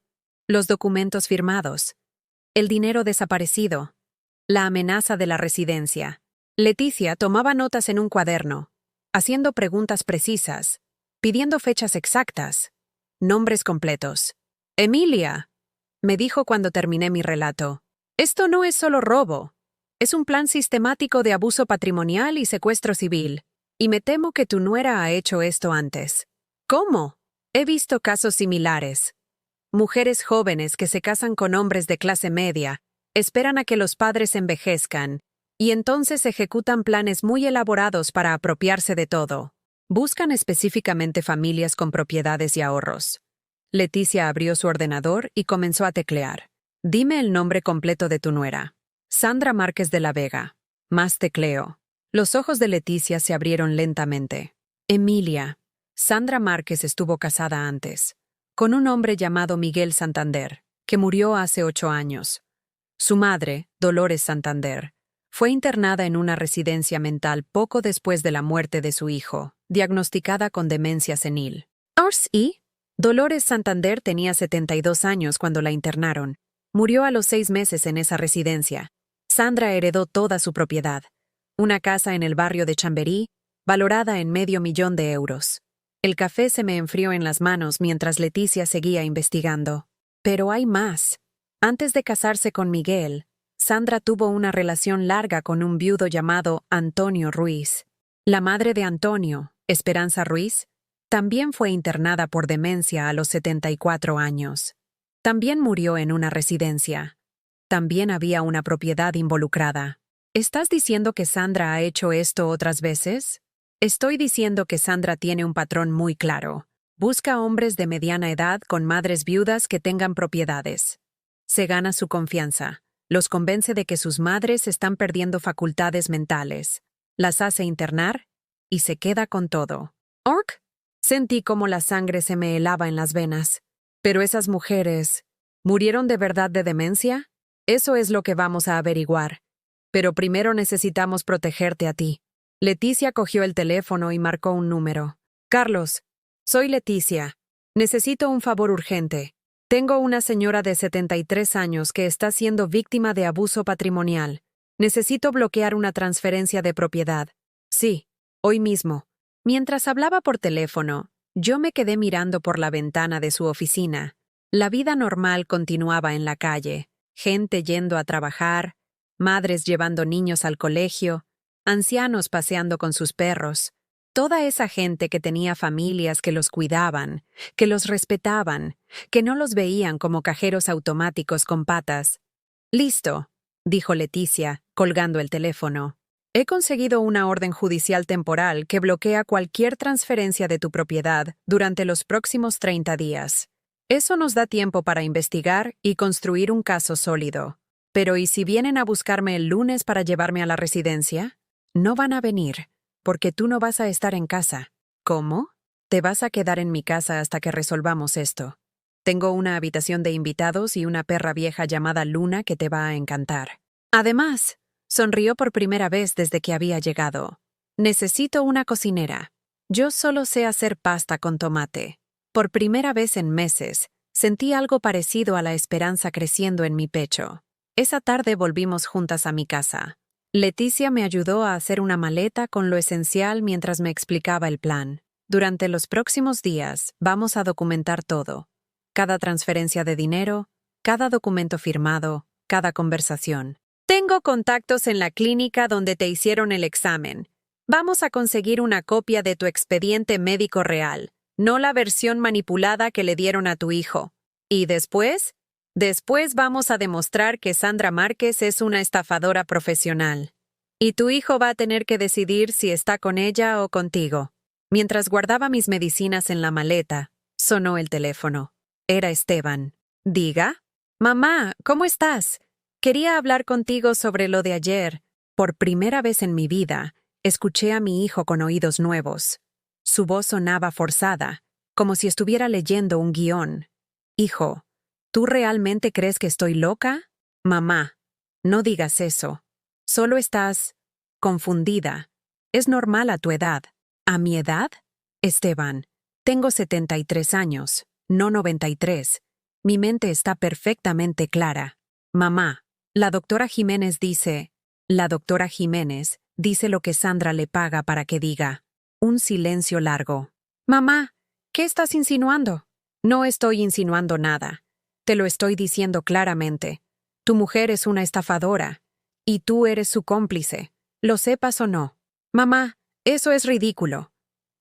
los documentos firmados, el dinero desaparecido, la amenaza de la residencia. Leticia tomaba notas en un cuaderno, haciendo preguntas precisas, pidiendo fechas exactas, nombres completos. Emilia, me dijo cuando terminé mi relato, esto no es solo robo. Es un plan sistemático de abuso patrimonial y secuestro civil, y me temo que tu nuera ha hecho esto antes. ¿Cómo? He visto casos similares. Mujeres jóvenes que se casan con hombres de clase media, esperan a que los padres envejezcan, y entonces ejecutan planes muy elaborados para apropiarse de todo. Buscan específicamente familias con propiedades y ahorros. Leticia abrió su ordenador y comenzó a teclear. Dime el nombre completo de tu nuera. Sandra Márquez de la Vega. Más tecleo. Los ojos de Leticia se abrieron lentamente. Emilia. Sandra Márquez estuvo casada antes, con un hombre llamado Miguel Santander, que murió hace 8 años. Su madre, Dolores Santander, fue internada en una residencia mental poco después de la muerte de su hijo, diagnosticada con demencia senil. ¿Y? Dolores Santander tenía 72 años cuando la internaron. Murió a los 6 meses en esa residencia. Sandra heredó toda su propiedad, una casa en el barrio de Chamberí, valorada en $500,000. El café se me enfrió en las manos mientras Leticia seguía investigando. Pero hay más. Antes de casarse con Miguel, Sandra tuvo una relación larga con un viudo llamado Antonio Ruiz. La madre de Antonio, Esperanza Ruiz, también fue internada por demencia a los 74 años. También murió en una residencia. También había una propiedad involucrada. ¿Estás diciendo que Sandra ha hecho esto otras veces? Estoy diciendo que Sandra tiene un patrón muy claro. Busca hombres de mediana edad con madres viudas que tengan propiedades. Se gana su confianza. Los convence de que sus madres están perdiendo facultades mentales. Las hace internar y se queda con todo. ¿Orc? Sentí como la sangre se me helaba en las venas. Pero esas mujeres, ¿murieron de verdad de demencia? Eso es lo que vamos a averiguar. Pero primero necesitamos protegerte a ti. Leticia cogió el teléfono y marcó un número. Carlos, soy Leticia. Necesito un favor urgente. Tengo una señora de 73 años que está siendo víctima de abuso patrimonial. Necesito bloquear una transferencia de propiedad. Sí, hoy mismo. Mientras hablaba por teléfono, yo me quedé mirando por la ventana de su oficina. La vida normal continuaba en la calle. Gente yendo a trabajar, madres llevando niños al colegio, ancianos paseando con sus perros. Toda esa gente que tenía familias que los cuidaban, que los respetaban, que no los veían como cajeros automáticos con patas. «Listo», dijo Leticia, colgando el teléfono. «He conseguido una orden judicial temporal que bloquea cualquier transferencia de tu propiedad durante los próximos 30 días. Eso nos da tiempo para investigar y construir un caso sólido. Pero ¿y si vienen a buscarme el lunes para llevarme a la residencia? No van a venir, porque tú no vas a estar en casa». «¿Cómo? Te vas a quedar en mi casa hasta que resolvamos esto. Tengo una habitación de invitados y una perra vieja llamada Luna que te va a encantar». Además, sonrió por primera vez desde que había llegado. «Necesito una cocinera. Yo solo sé hacer pasta con tomate». Por primera vez en meses, sentí algo parecido a la esperanza creciendo en mi pecho. Esa tarde volvimos juntas a mi casa. Leticia me ayudó a hacer una maleta con lo esencial mientras me explicaba el plan. Durante los próximos días vamos a documentar todo. Cada transferencia de dinero, cada documento firmado, cada conversación. Tengo contactos en la clínica donde te hicieron el examen. Vamos a conseguir una copia de tu expediente médico real, no la versión manipulada que le dieron a tu hijo. ¿Y después? Después vamos a demostrar que Sandra Márquez es una estafadora profesional. Y tu hijo va a tener que decidir si está con ella o contigo. Mientras guardaba mis medicinas en la maleta, sonó el teléfono. Era Esteban. «Diga». «Mamá, ¿cómo estás? Quería hablar contigo sobre lo de ayer». Por primera vez en mi vida, escuché a mi hijo con oídos nuevos. Su voz sonaba forzada, como si estuviera leyendo un guión. «Hijo, ¿tú realmente crees que estoy loca?» «Mamá, no digas eso. Solo estás confundida. Es normal a tu edad». «¿A mi edad?» «Esteban, tengo 73 años, no 93. Mi mente está perfectamente clara». «Mamá, la doctora Jiménez dice...» «La doctora Jiménez dice lo que Sandra le paga para que diga». Un silencio largo. «Mamá, ¿qué estás insinuando?» «No estoy insinuando nada. Te lo estoy diciendo claramente. Tu mujer es una estafadora, y tú eres su cómplice, lo sepas o no». «Mamá, eso es ridículo.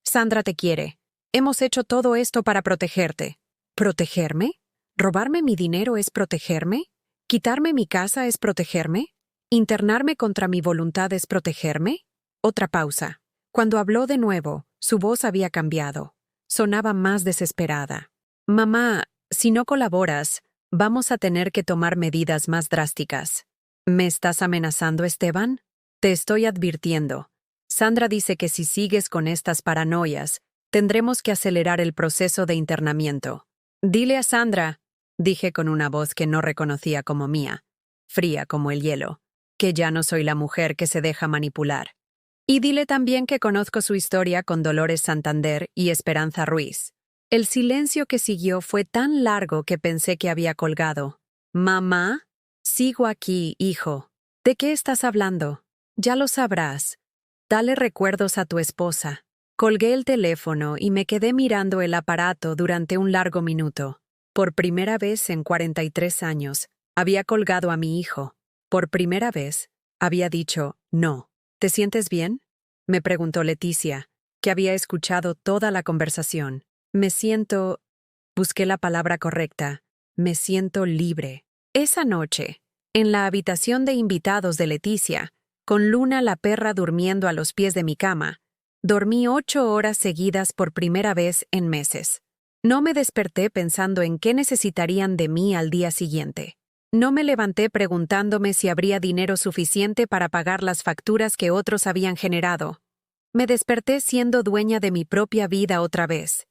Sandra te quiere. Hemos hecho todo esto para protegerte». ¿Protegerme? ¿Robarme mi dinero es protegerme? ¿Quitarme mi casa es protegerme? ¿Internarme contra mi voluntad es protegerme? Otra pausa. Cuando habló de nuevo, su voz había cambiado. Sonaba más desesperada. «Mamá, si no colaboras, vamos a tener que tomar medidas más drásticas». «¿Me estás amenazando, Esteban?» «Te estoy advirtiendo. Sandra dice que si sigues con estas paranoias, tendremos que acelerar el proceso de internamiento». «Dile a Sandra», dije con una voz que no reconocía como mía, fría como el hielo, «que ya no soy la mujer que se deja manipular. Y dile también que conozco su historia con Dolores Santander y Esperanza Ruiz». El silencio que siguió fue tan largo que pensé que había colgado. «Mamá, sigo aquí, hijo. ¿De qué estás hablando? Ya lo sabrás. Dale recuerdos a tu esposa». Colgué el teléfono y me quedé mirando el aparato durante un largo minuto. Por primera vez en 43 años, había colgado a mi hijo. Por primera vez, había dicho no. «¿Te sientes bien?», me preguntó Leticia, que había escuchado toda la conversación. «Me siento...» Busqué la palabra correcta. «Me siento libre». Esa noche, en la habitación de invitados de Leticia, con Luna la perra durmiendo a los pies de mi cama, dormí 8 horas seguidas por primera vez en meses. No me desperté pensando en qué necesitarían de mí al día siguiente. No me levanté preguntándome si habría dinero suficiente para pagar las facturas que otros habían generado. Me desperté siendo dueña de mi propia vida otra vez.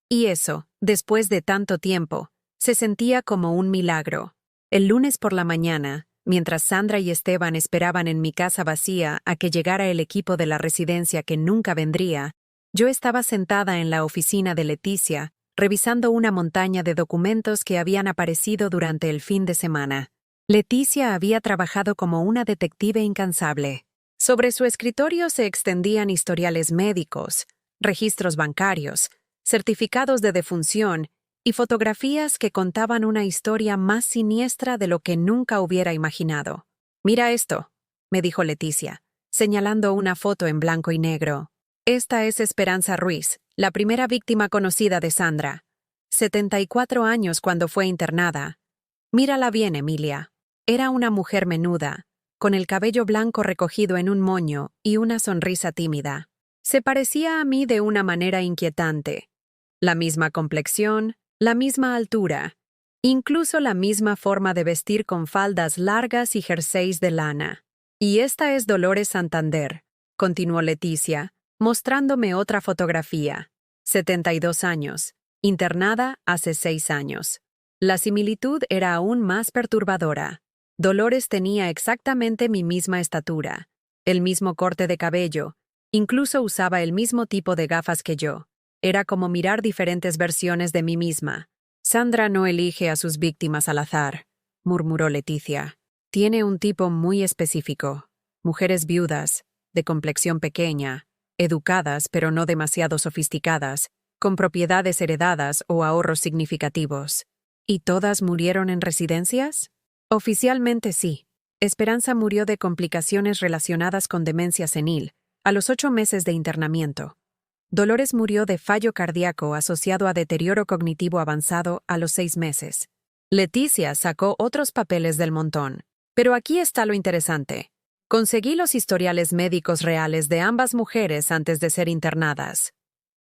Y eso, después de tanto tiempo, se sentía como un milagro. El lunes por la mañana, mientras Sandra y Esteban esperaban en mi casa vacía a que llegara el equipo de la residencia que nunca vendría, yo estaba sentada en la oficina de Leticia, revisando una montaña de documentos que habían aparecido durante el fin de semana. Leticia había trabajado como una detective incansable. Sobre su escritorio se extendían historiales médicos, registros bancarios, certificados de defunción y fotografías que contaban una historia más siniestra de lo que nunca hubiera imaginado. «Mira esto», me dijo Leticia, señalando una foto en blanco y negro. «Esta es Esperanza Ruiz, la primera víctima conocida de Sandra. 74 años cuando fue internada. Mírala bien, Emilia. Era una mujer menuda, con el cabello blanco recogido en un moño y una sonrisa tímida. Se parecía a mí de una manera inquietante. La misma complexión, la misma altura, incluso la misma forma de vestir con faldas largas y jerseys de lana. Y esta es Dolores Santander», continuó Leticia, mostrándome otra fotografía. 72 años, internada hace 6 años. La similitud era aún más perturbadora. Dolores tenía exactamente mi misma estatura, el mismo corte de cabello, incluso usaba el mismo tipo de gafas que yo. Era como mirar diferentes versiones de mí misma. «Sandra no elige a sus víctimas al azar», murmuró Leticia. «Tiene un tipo muy específico. Mujeres viudas, de complexión pequeña, educadas pero no demasiado sofisticadas, con propiedades heredadas o ahorros significativos». «¿Y todas murieron en residencias?» «Oficialmente sí. Esperanza murió de complicaciones relacionadas con demencia senil, a los 8 meses de internamiento. Dolores murió de fallo cardíaco asociado a deterioro cognitivo avanzado a los 6 meses. Leticia sacó otros papeles del montón. Pero aquí está lo interesante. Conseguí los historiales médicos reales de ambas mujeres antes de ser internadas.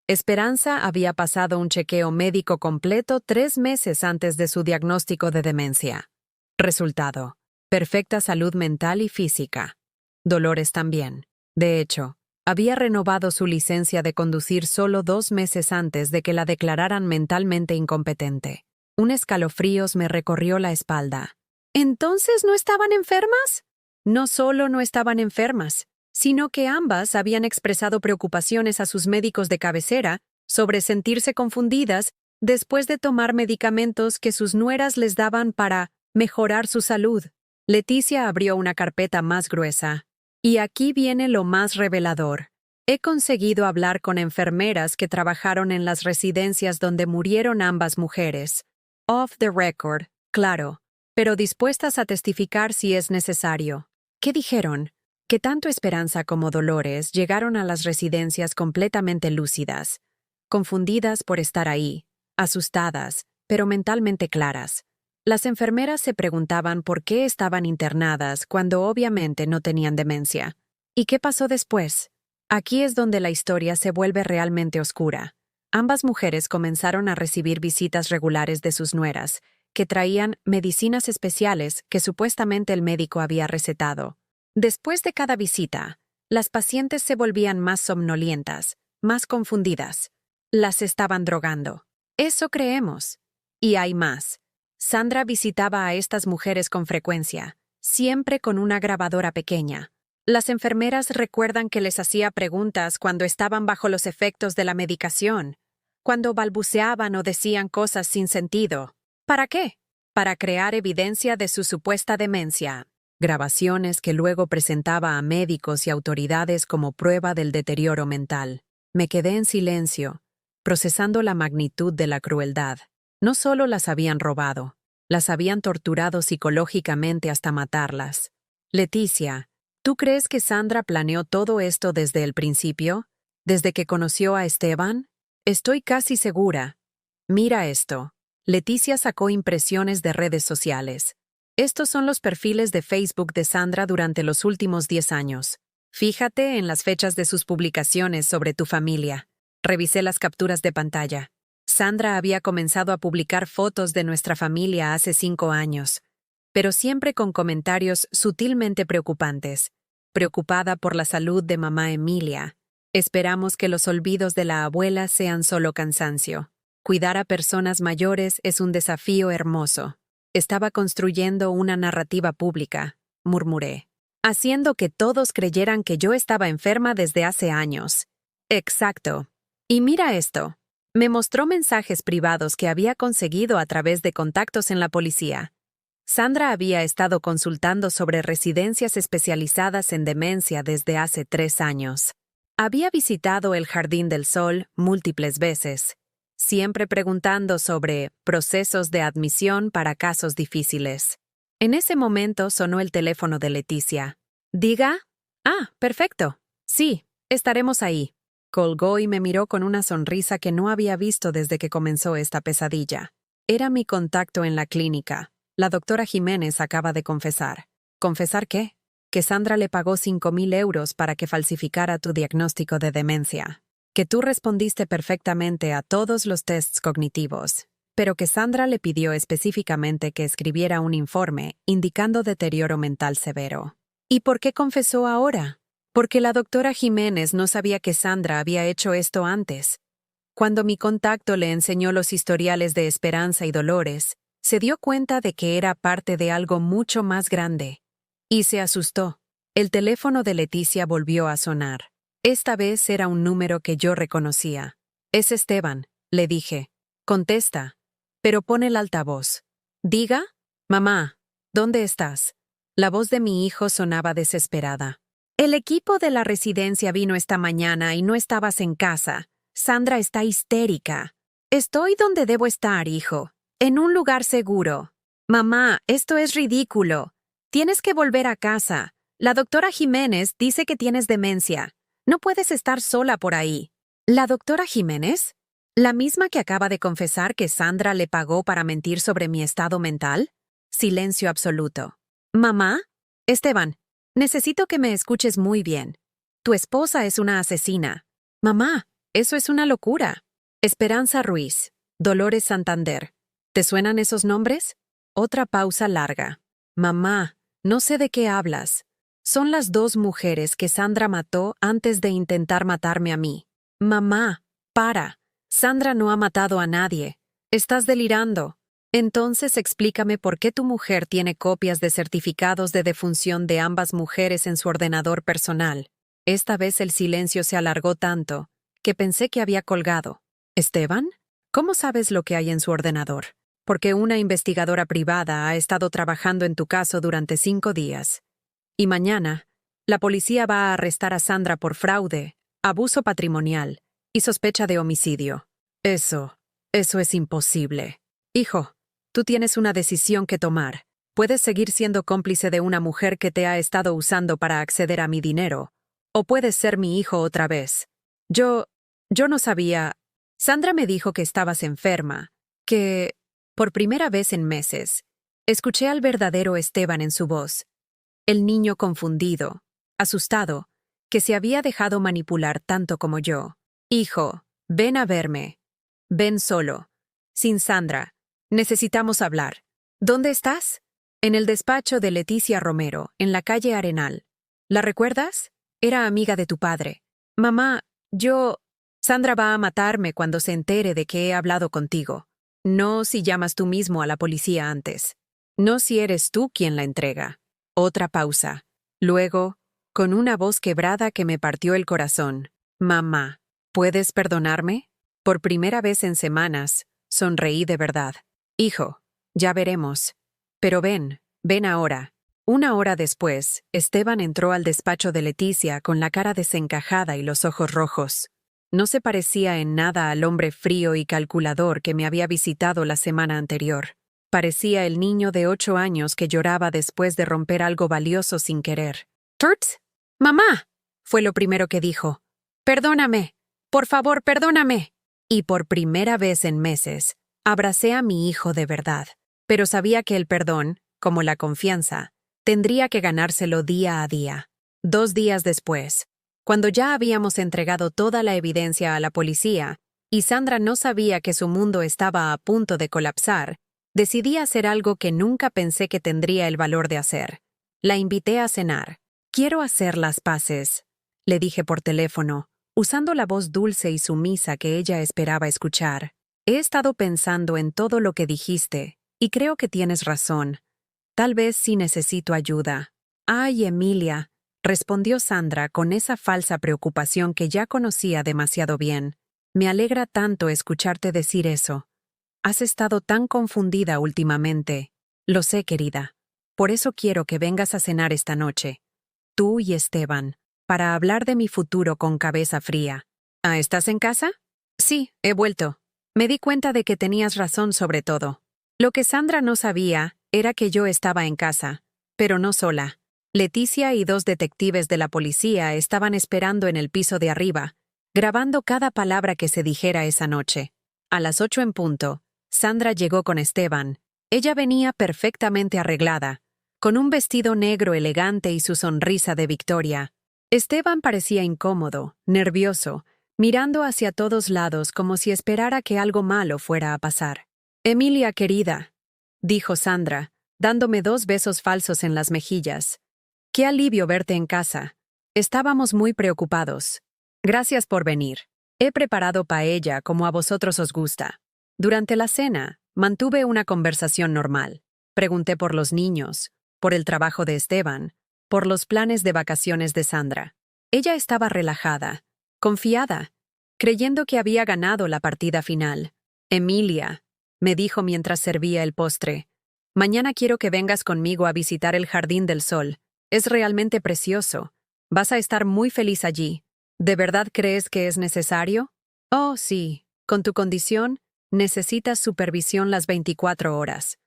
Esperanza había pasado un chequeo médico completo 3 meses antes de su diagnóstico de demencia. Resultado: perfecta salud mental y física. Dolores también. De hecho, había renovado su licencia de conducir solo 2 meses antes de que la declararan mentalmente incompetente. Un escalofríos me recorrió la espalda. ¿Entonces no estaban enfermas? No solo no estaban enfermas, sino que ambas habían expresado preocupaciones a sus médicos de cabecera sobre sentirse confundidas después de tomar medicamentos que sus nueras les daban para mejorar su salud. Leticia abrió una carpeta más gruesa. Y aquí viene lo más revelador. He conseguido hablar con enfermeras que trabajaron en las residencias donde murieron ambas mujeres. Off the record, claro, pero dispuestas a testificar si es necesario. ¿Qué dijeron? Que tanto Esperanza como Dolores llegaron a las residencias completamente lúcidas, confundidas por estar ahí, asustadas, pero mentalmente claras. Las enfermeras se preguntaban por qué estaban internadas cuando obviamente no tenían demencia. ¿Y qué pasó después? Aquí es donde la historia se vuelve realmente oscura. Ambas mujeres comenzaron a recibir visitas regulares de sus nueras, que traían medicinas especiales que supuestamente el médico había recetado. Después de cada visita, las pacientes se volvían más somnolientas, más confundidas. Las estaban drogando. Eso creemos. Y hay más. Sandra visitaba a estas mujeres con frecuencia, siempre con una grabadora pequeña. Las enfermeras recuerdan que les hacía preguntas cuando estaban bajo los efectos de la medicación, cuando balbuceaban o decían cosas sin sentido. ¿Para qué? Para crear evidencia de su supuesta demencia. Grabaciones que luego presentaba a médicos y autoridades como prueba del deterioro mental. Me quedé en silencio, procesando la magnitud de la crueldad. No solo las habían robado, las habían torturado psicológicamente hasta matarlas. Leticia, ¿tú crees que Sandra planeó todo esto desde el principio? ¿Desde que conoció a Esteban? Estoy casi segura. Mira esto. Leticia sacó impresiones de redes sociales. Estos son los perfiles de Facebook de Sandra durante los últimos 10 años. Fíjate en las fechas de sus publicaciones sobre tu familia. Revisé las capturas de pantalla. Sandra había comenzado a publicar fotos de nuestra familia hace 5 años, pero siempre con comentarios sutilmente preocupantes. Preocupada por la salud de mamá Emilia. Esperamos que los olvidos de la abuela sean solo cansancio. Cuidar a personas mayores es un desafío hermoso. Estaba construyendo una narrativa pública, murmuré, haciendo que todos creyeran que yo estaba enferma desde hace años. Exacto. Y mira esto. Me mostró mensajes privados que había conseguido a través de contactos en la policía. Sandra había estado consultando sobre residencias especializadas en demencia desde hace 3 años. Había visitado el Jardín del Sol múltiples veces, siempre preguntando sobre procesos de admisión para casos difíciles. En ese momento sonó el teléfono de Leticia. ¿Diga? Ah, perfecto. Sí, estaremos ahí. Colgó y me miró con una sonrisa que no había visto desde que comenzó esta pesadilla. Era mi contacto en la clínica. La doctora Jiménez acaba de confesar. ¿Confesar qué? Que Sandra le pagó 5.000 euros para que falsificara tu diagnóstico de demencia. Que tú respondiste perfectamente a todos los tests cognitivos, pero que Sandra le pidió específicamente que escribiera un informe indicando deterioro mental severo. ¿Y por qué confesó ahora? Porque la doctora Jiménez no sabía que Sandra había hecho esto antes. Cuando mi contacto le enseñó los historiales de Esperanza y Dolores, se dio cuenta de que era parte de algo mucho más grande. Y se asustó. El teléfono de Leticia volvió a sonar. Esta vez era un número que yo reconocía. Es Esteban, le dije. Contesta. Pero pon el altavoz. ¿Diga? Mamá, ¿dónde estás? La voz de mi hijo sonaba desesperada. El equipo de la residencia vino esta mañana y no estabas en casa. Sandra está histérica. Estoy donde debo estar, hijo. En un lugar seguro. Mamá, esto es ridículo. Tienes que volver a casa. La doctora Jiménez dice que tienes demencia. No puedes estar sola por ahí. ¿La doctora Jiménez? ¿La misma que acaba de confesar que Sandra le pagó para mentir sobre mi estado mental? Silencio absoluto. ¿Mamá? Esteban, necesito que me escuches muy bien. Tu esposa es una asesina. Mamá, eso es una locura. Esperanza Ruiz, Dolores Santander. ¿Te suenan esos nombres? Otra pausa larga. Mamá, no sé de qué hablas. Son las 2 mujeres que Sandra mató antes de intentar matarme a mí. Mamá, para. Sandra no ha matado a nadie. Estás delirando. Entonces explícame por qué tu mujer tiene copias de certificados de defunción de ambas mujeres en su ordenador personal. Esta vez el silencio se alargó tanto que pensé que había colgado. ¿Esteban? ¿Cómo sabes lo que hay en su ordenador? Porque una investigadora privada ha estado trabajando en tu caso durante 5 días. Y mañana, la policía va a arrestar a Sandra por fraude, abuso patrimonial y sospecha de homicidio. Eso es imposible. Hijo, tú tienes una decisión que tomar. Puedes seguir siendo cómplice de una mujer que te ha estado usando para acceder a mi dinero, o puedes ser mi hijo otra vez. Yo no sabía. Sandra me dijo que estabas enferma, que, por primera vez en meses, escuché al verdadero Esteban en su voz. El niño confundido, asustado, que se había dejado manipular tanto como yo. Hijo, ven a verme. Ven solo. Sin Sandra. Necesitamos hablar. ¿Dónde estás? En el despacho de Leticia Romero, en la calle Arenal. ¿La recuerdas? Era amiga de tu padre. Mamá, Sandra va a matarme cuando se entere de que he hablado contigo. No si llamas tú mismo a la policía antes. No si eres tú quien la entrega. Otra pausa. Luego, con una voz quebrada que me partió el corazón. Mamá, ¿puedes perdonarme? Por primera vez en semanas, sonreí de verdad. Hijo, ya veremos. Pero ven ahora. 1 hora después, Esteban entró al despacho de Leticia con la cara desencajada y los ojos rojos. No se parecía en nada al hombre frío y calculador que me había visitado la semana anterior. Parecía el niño de 8 años que lloraba después de romper algo valioso sin querer. —¿Turt? ¡Mamá! Fue lo primero que dijo. —Perdóname. Por favor, perdóname. Y por primera vez en meses, abracé a mi hijo de verdad. Pero sabía que el perdón, como la confianza, tendría que ganárselo día a día. 2 días después, cuando ya habíamos entregado toda la evidencia a la policía, y Sandra no sabía que su mundo estaba a punto de colapsar, decidí hacer algo que nunca pensé que tendría el valor de hacer. La invité a cenar. Quiero hacer las paces, le dije por teléfono, usando la voz dulce y sumisa que ella esperaba escuchar. He estado pensando en todo lo que dijiste, y creo que tienes razón. Tal vez sí necesito ayuda. Ay, Emilia, respondió Sandra con esa falsa preocupación que ya conocía demasiado bien. Me alegra tanto escucharte decir eso. Has estado tan confundida últimamente. Lo sé, querida. Por eso quiero que vengas a cenar esta noche. Tú y Esteban, para hablar de mi futuro con cabeza fría. ¿Ah, estás en casa? Sí, he vuelto. Me di cuenta de que tenías razón sobre todo. Lo que Sandra no sabía era que yo estaba en casa, pero no sola. Leticia y 2 detectives de la policía estaban esperando en el piso de arriba, grabando cada palabra que se dijera esa noche. A las 8 en punto, Sandra llegó con Esteban. Ella venía perfectamente arreglada, con un vestido negro elegante y su sonrisa de victoria. Esteban parecía incómodo, nervioso, mirando hacia todos lados como si esperara que algo malo fuera a pasar. Emilia, querida, dijo Sandra, dándome 2 besos falsos en las mejillas. Qué alivio verte en casa. Estábamos muy preocupados. Gracias por venir. He preparado paella como a vosotros os gusta. Durante la cena, mantuve una conversación normal. Pregunté por los niños, por el trabajo de Esteban, por los planes de vacaciones de Sandra. Ella estaba relajada, confiada, creyendo que había ganado la partida final. Emilia, me dijo mientras servía el postre, mañana quiero que vengas conmigo a visitar el Jardín del Sol. Es realmente precioso. Vas a estar muy feliz allí. ¿De verdad crees que es necesario? Oh, sí. Con tu condición, necesitas supervisión las 24 horas.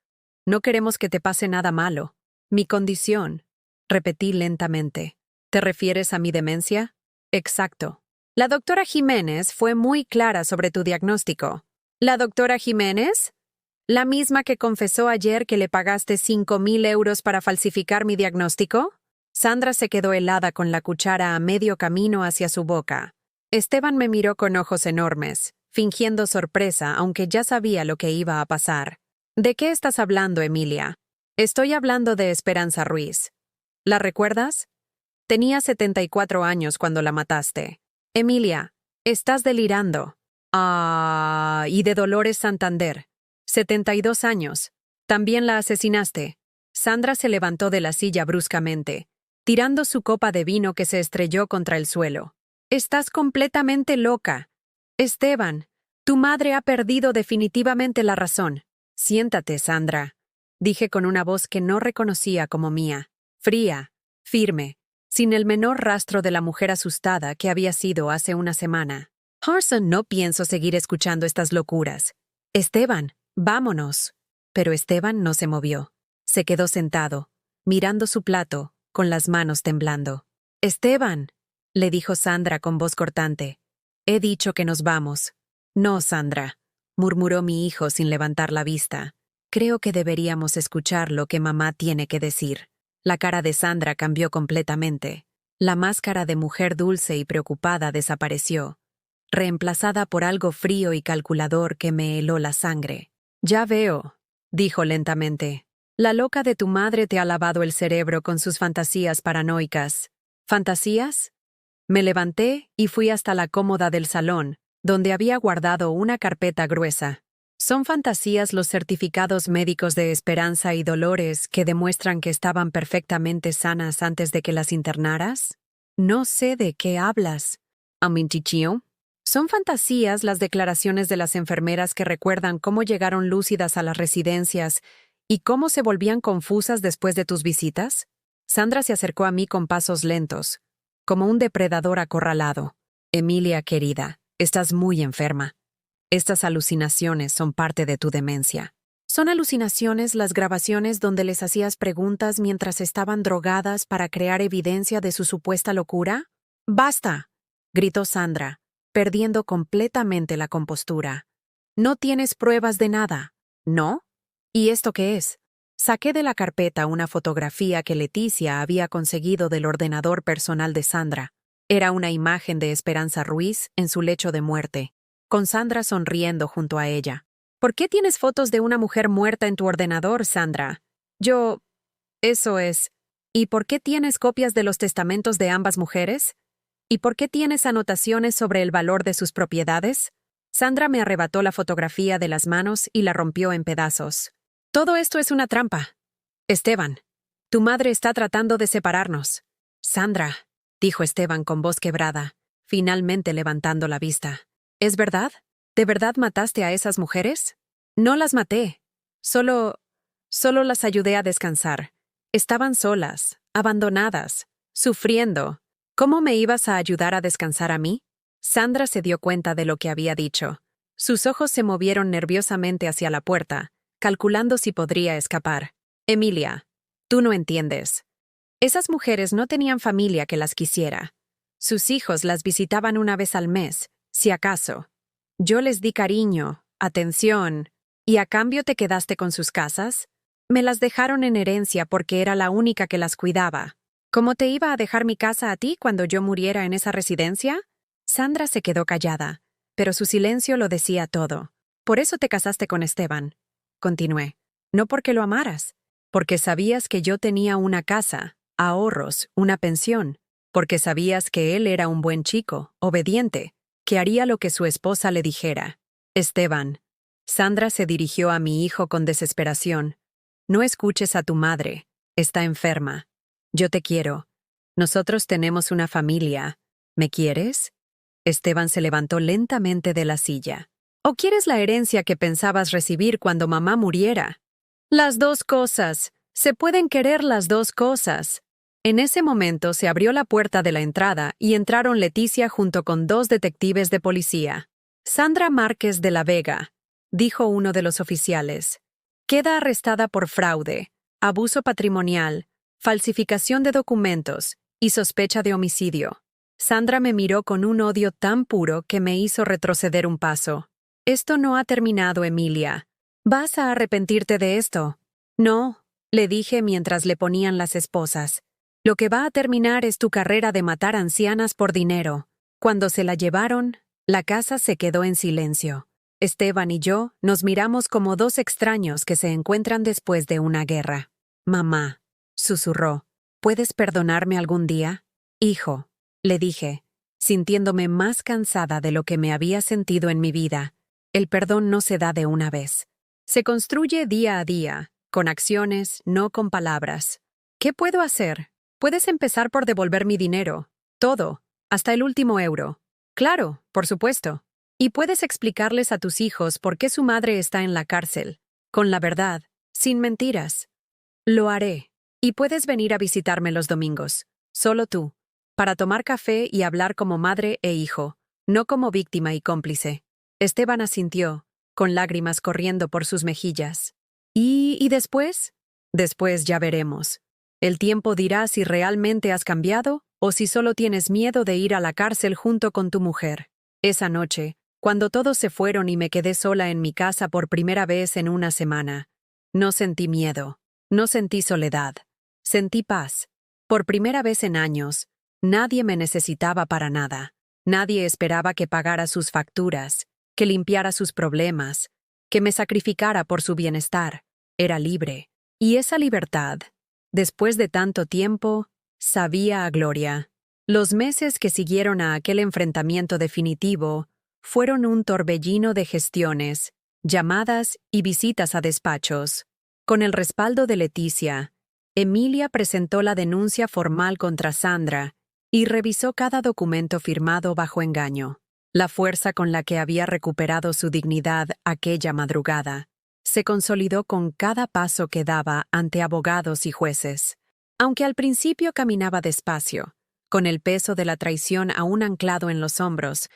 No queremos que te pase nada malo. Mi condición, repetí lentamente. ¿Te refieres a mi demencia? Exacto. La doctora Jiménez fue muy clara sobre tu diagnóstico. ¿La doctora Jiménez? ¿La misma que confesó ayer que le pagaste 5.000 euros para falsificar mi diagnóstico? Sandra se quedó helada con la cuchara a medio camino hacia su boca. Esteban me miró con ojos enormes, fingiendo sorpresa, aunque ya sabía lo que iba a pasar. ¿De qué estás hablando, Emilia? Estoy hablando de Esperanza Ruiz. ¿La recuerdas? Tenía 74 años cuando la mataste. Emilia, estás delirando. Ah, y de Dolores Santander. 72 años. También la asesinaste. Sandra se levantó de la silla bruscamente, tirando su copa de vino que se estrelló contra el suelo. Estás completamente loca. Esteban, tu madre ha perdido definitivamente la razón. Siéntate, Sandra, dije con una voz que no reconocía como mía, fría, firme, sin el menor rastro de la mujer asustada que había sido hace una semana. Harson, no pienso seguir escuchando estas locuras. Esteban, vámonos. Pero Esteban no se movió. Se quedó sentado, mirando su plato, con las manos temblando. Esteban, le dijo Sandra con voz cortante. He dicho que nos vamos. No, Sandra, murmuró mi hijo sin levantar la vista. Creo que deberíamos escuchar lo que mamá tiene que decir. La cara de Sandra cambió completamente. La máscara de mujer dulce y preocupada desapareció, reemplazada por algo frío y calculador que me heló la sangre. Ya veo, dijo lentamente. La loca de tu madre te ha lavado el cerebro con sus fantasías paranoicas. ¿Fantasías? Me levanté y fui hasta la cómoda del salón, donde había guardado una carpeta gruesa. ¿Son fantasías los certificados médicos de Esperanza y Dolores que demuestran que estaban perfectamente sanas antes de que las internaras? No sé de qué hablas. ¿Amintichio? ¿Son fantasías las declaraciones de las enfermeras que recuerdan cómo llegaron lúcidas a las residencias y cómo se volvían confusas después de tus visitas? Sandra se acercó a mí con pasos lentos, como un depredador acorralado. Emilia, querida, estás muy enferma. Estas alucinaciones son parte de tu demencia. ¿Son alucinaciones las grabaciones donde les hacías preguntas mientras estaban drogadas para crear evidencia de su supuesta locura? ¡Basta!, gritó Sandra, perdiendo completamente la compostura. No tienes pruebas de nada, ¿no? ¿Y esto qué es? Saqué de la carpeta una fotografía que Leticia había conseguido del ordenador personal de Sandra. Era una imagen de Esperanza Ruiz en su lecho de muerte, con Sandra sonriendo junto a ella. ¿Por qué tienes fotos de una mujer muerta en tu ordenador, Sandra? Eso es. ¿Y por qué tienes copias de los testamentos de ambas mujeres? ¿Y por qué tienes anotaciones sobre el valor de sus propiedades? Sandra me arrebató la fotografía de las manos y la rompió en pedazos. Todo esto es una trampa. Esteban, tu madre está tratando de separarnos. Sandra, dijo Esteban con voz quebrada, finalmente levantando la vista. ¿Es verdad? ¿De verdad mataste a esas mujeres? No las maté. Solo las ayudé a descansar. Estaban solas, abandonadas, sufriendo. ¿Cómo me ibas a ayudar a descansar a mí? Sandra se dio cuenta de lo que había dicho. Sus ojos se movieron nerviosamente hacia la puerta, calculando si podría escapar. Emilia, tú no entiendes. Esas mujeres no tenían familia que las quisiera. Sus hijos las visitaban una vez al mes, si acaso. Yo les di cariño, atención, ¿y a cambio te quedaste con sus casas? Me las dejaron en herencia porque era la única que las cuidaba. ¿Cómo te iba a dejar mi casa a ti cuando yo muriera en esa residencia? Sandra se quedó callada, pero su silencio lo decía todo. Por eso te casaste con Esteban. Continué. No porque lo amaras, porque sabías que yo tenía una casa, ahorros, una pensión, porque sabías que él era un buen chico, obediente, que haría lo que su esposa le dijera. Esteban. Sandra se dirigió a mi hijo con desesperación. No escuches a tu madre. Está enferma. Yo te quiero. Nosotros tenemos una familia. ¿Me quieres? Esteban se levantó lentamente de la silla. ¿O quieres la herencia que pensabas recibir cuando mamá muriera? Las dos cosas. Se pueden querer las dos cosas. En ese momento se abrió la puerta de la entrada y entraron Leticia junto con 2 detectives de policía. Sandra Márquez de la Vega, dijo uno de los oficiales. Queda arrestada por fraude, abuso patrimonial, falsificación de documentos y sospecha de homicidio. Sandra me miró con un odio tan puro que me hizo retroceder un paso. Esto no ha terminado, Emilia. ¿Vas a arrepentirte de esto? No, le dije mientras le ponían las esposas. Lo que va a terminar es tu carrera de matar ancianas por dinero. Cuando se la llevaron, la casa se quedó en silencio. Esteban y yo nos miramos como 2 extraños que se encuentran después de una guerra. Mamá, susurró, ¿puedes perdonarme algún día? Hijo, le dije, sintiéndome más cansada de lo que me había sentido en mi vida. El perdón no se da de una vez. Se construye día a día, con acciones, no con palabras. ¿Qué puedo hacer? Puedes empezar por devolver mi dinero. Todo, hasta el último euro. Claro, por supuesto. Y puedes explicarles a tus hijos por qué su madre está en la cárcel, con la verdad, sin mentiras. Lo haré. Y puedes venir a visitarme los domingos, solo tú, para tomar café y hablar como madre e hijo, no como víctima y cómplice. Esteban asintió, con lágrimas corriendo por sus mejillas. ¿Y después? Después ya veremos. El tiempo dirá si realmente has cambiado o si solo tienes miedo de ir a la cárcel junto con tu mujer. Esa noche, cuando todos se fueron y me quedé sola en mi casa por primera vez en una semana, no sentí miedo, no sentí soledad, sentí paz. Por primera vez en años, nadie me necesitaba para nada. Nadie esperaba que pagara sus facturas, que limpiara sus problemas, que me sacrificara por su bienestar. Era libre. Y esa libertad, después de tanto tiempo, sabía a gloria. Los meses que siguieron a aquel enfrentamiento definitivo fueron un torbellino de gestiones, llamadas y visitas a despachos. Con el respaldo de Leticia, Emilia presentó la denuncia formal contra Sandra y revisó cada documento firmado bajo engaño. La fuerza con la que había recuperado su dignidad aquella madrugada se consolidó con cada paso que daba ante abogados y jueces. Aunque al principio caminaba despacio, con el peso de la traición aún anclado en los hombros,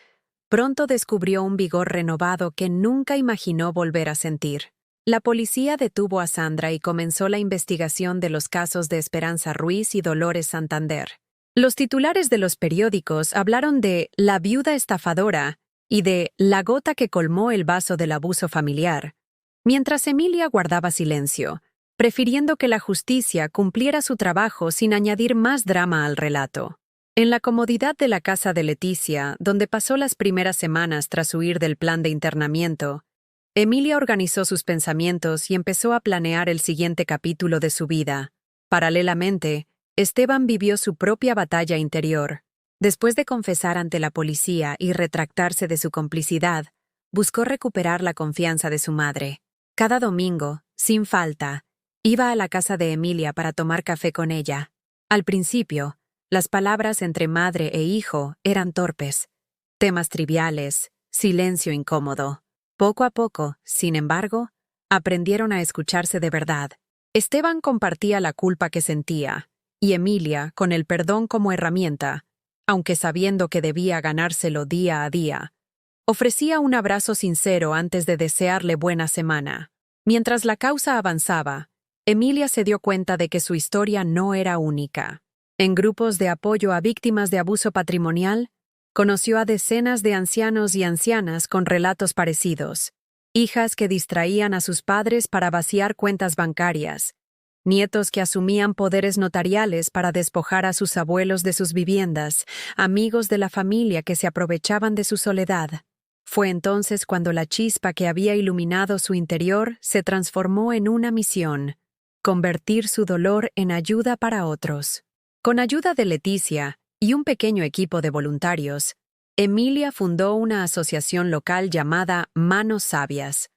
pronto descubrió un vigor renovado que nunca imaginó volver a sentir. La policía detuvo a Sandra y comenzó la investigación de los casos de Esperanza Ruiz y Dolores Santander. Los titulares de los periódicos hablaron de la viuda estafadora y de la gota que colmó el vaso del abuso familiar, mientras Emilia guardaba silencio, prefiriendo que la justicia cumpliera su trabajo sin añadir más drama al relato. En la comodidad de la casa de Leticia, donde pasó las primeras semanas tras huir del plan de internamiento, Emilia organizó sus pensamientos y empezó a planear el siguiente capítulo de su vida. Paralelamente, Esteban vivió su propia batalla interior. Después de confesar ante la policía y retractarse de su complicidad, buscó recuperar la confianza de su madre. Cada domingo, sin falta, iba a la casa de Emilia para tomar café con ella. Al principio, las palabras entre madre e hijo eran torpes, temas triviales, silencio incómodo. Poco a poco, sin embargo, aprendieron a escucharse de verdad. Esteban compartía la culpa que sentía, y Emilia, con el perdón como herramienta, aunque sabiendo que debía ganárselo día a día, ofrecía un abrazo sincero antes de desearle buena semana. Mientras la causa avanzaba, Emilia se dio cuenta de que su historia no era única. En grupos de apoyo a víctimas de abuso patrimonial, conoció a decenas de ancianos y ancianas con relatos parecidos, hijas que distraían a sus padres para vaciar cuentas bancarias, nietos que asumían poderes notariales para despojar a sus abuelos de sus viviendas, amigos de la familia que se aprovechaban de su soledad. Fue entonces cuando la chispa que había iluminado su interior se transformó en una misión: convertir su dolor en ayuda para otros. Con ayuda de Leticia y un pequeño equipo de voluntarios, Emilia fundó una asociación local llamada Manos Sabias.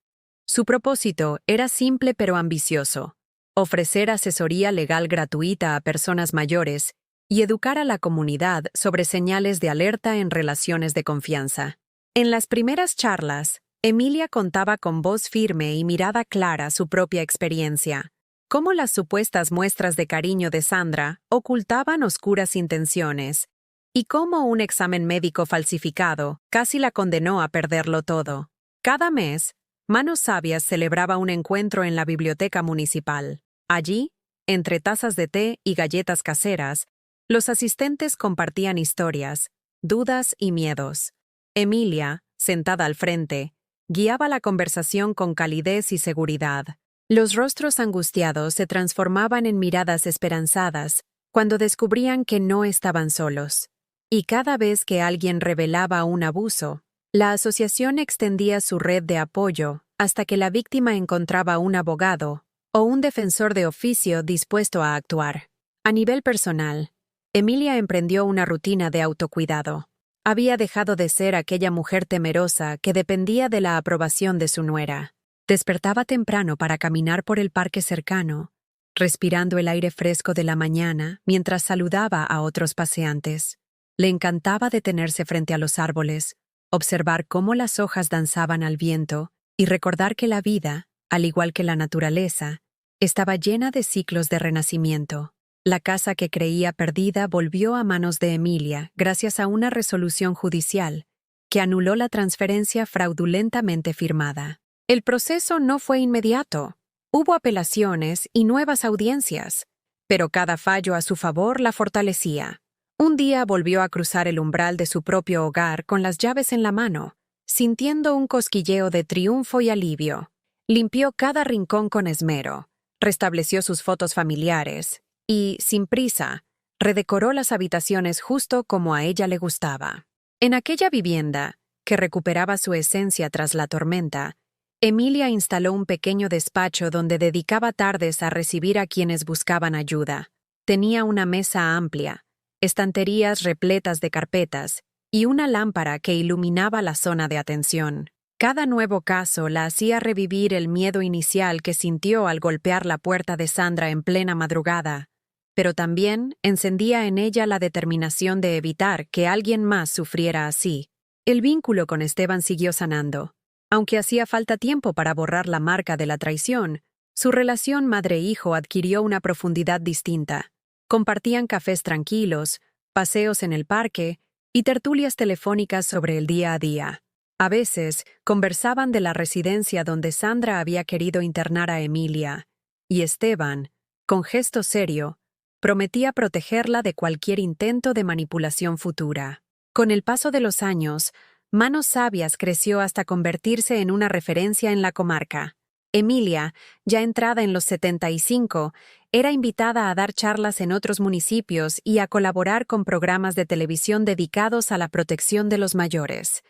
Su propósito era simple pero ambicioso: ofrecer asesoría legal gratuita a personas mayores y educar a la comunidad sobre señales de alerta en relaciones de confianza. En las primeras charlas, Emilia contaba con voz firme y mirada clara su propia experiencia, cómo las supuestas muestras de cariño de Sandra ocultaban oscuras intenciones, y cómo un examen médico falsificado casi la condenó a perderlo todo. Cada mes, Manos Sabias celebraba un encuentro en la biblioteca municipal. Allí, entre tazas de té y galletas caseras, los asistentes compartían historias, dudas y miedos. Emilia, sentada al frente, guiaba la conversación con calidez y seguridad. Los rostros angustiados se transformaban en miradas esperanzadas cuando descubrían que no estaban solos. Y cada vez que alguien revelaba un abuso, la asociación extendía su red de apoyo hasta que la víctima encontraba un abogado o un defensor de oficio dispuesto a actuar. A nivel personal, Emilia emprendió una rutina de autocuidado. Había dejado de ser aquella mujer temerosa que dependía de la aprobación de su nuera. Despertaba temprano para caminar por el parque cercano, respirando el aire fresco de la mañana mientras saludaba a otros paseantes. Le encantaba detenerse frente a los árboles, observar cómo las hojas danzaban al viento y recordar que la vida, al igual que la naturaleza, estaba llena de ciclos de renacimiento. La casa que creía perdida volvió a manos de Emilia gracias a una resolución judicial que anuló la transferencia fraudulentamente firmada. El proceso no fue inmediato. Hubo apelaciones y nuevas audiencias, pero cada fallo a su favor la fortalecía. Un día volvió a cruzar el umbral de su propio hogar con las llaves en la mano, sintiendo un cosquilleo de triunfo y alivio. Limpió cada rincón con esmero, restableció sus fotos familiares y, sin prisa, redecoró las habitaciones justo como a ella le gustaba. En aquella vivienda, que recuperaba su esencia tras la tormenta, Emilia instaló un pequeño despacho donde dedicaba tardes a recibir a quienes buscaban ayuda. Tenía una mesa amplia, estanterías repletas de carpetas y una lámpara que iluminaba la zona de atención. Cada nuevo caso la hacía revivir el miedo inicial que sintió al golpear la puerta de Sandra en plena madrugada, pero también encendía en ella la determinación de evitar que alguien más sufriera así. El vínculo con Esteban siguió sanando. Aunque hacía falta tiempo para borrar la marca de la traición, su relación madre-hijo adquirió una profundidad distinta. Compartían cafés tranquilos, paseos en el parque y tertulias telefónicas sobre el día a día. A veces, conversaban de la residencia donde Sandra había querido internar a Emilia, y Esteban, con gesto serio, prometía protegerla de cualquier intento de manipulación futura. Con el paso de los años, Manos Sabias creció hasta convertirse en una referencia en la comarca. Emilia, ya entrada en los 75, era invitada a dar charlas en otros municipios y a colaborar con programas de televisión dedicados a la protección de los mayores.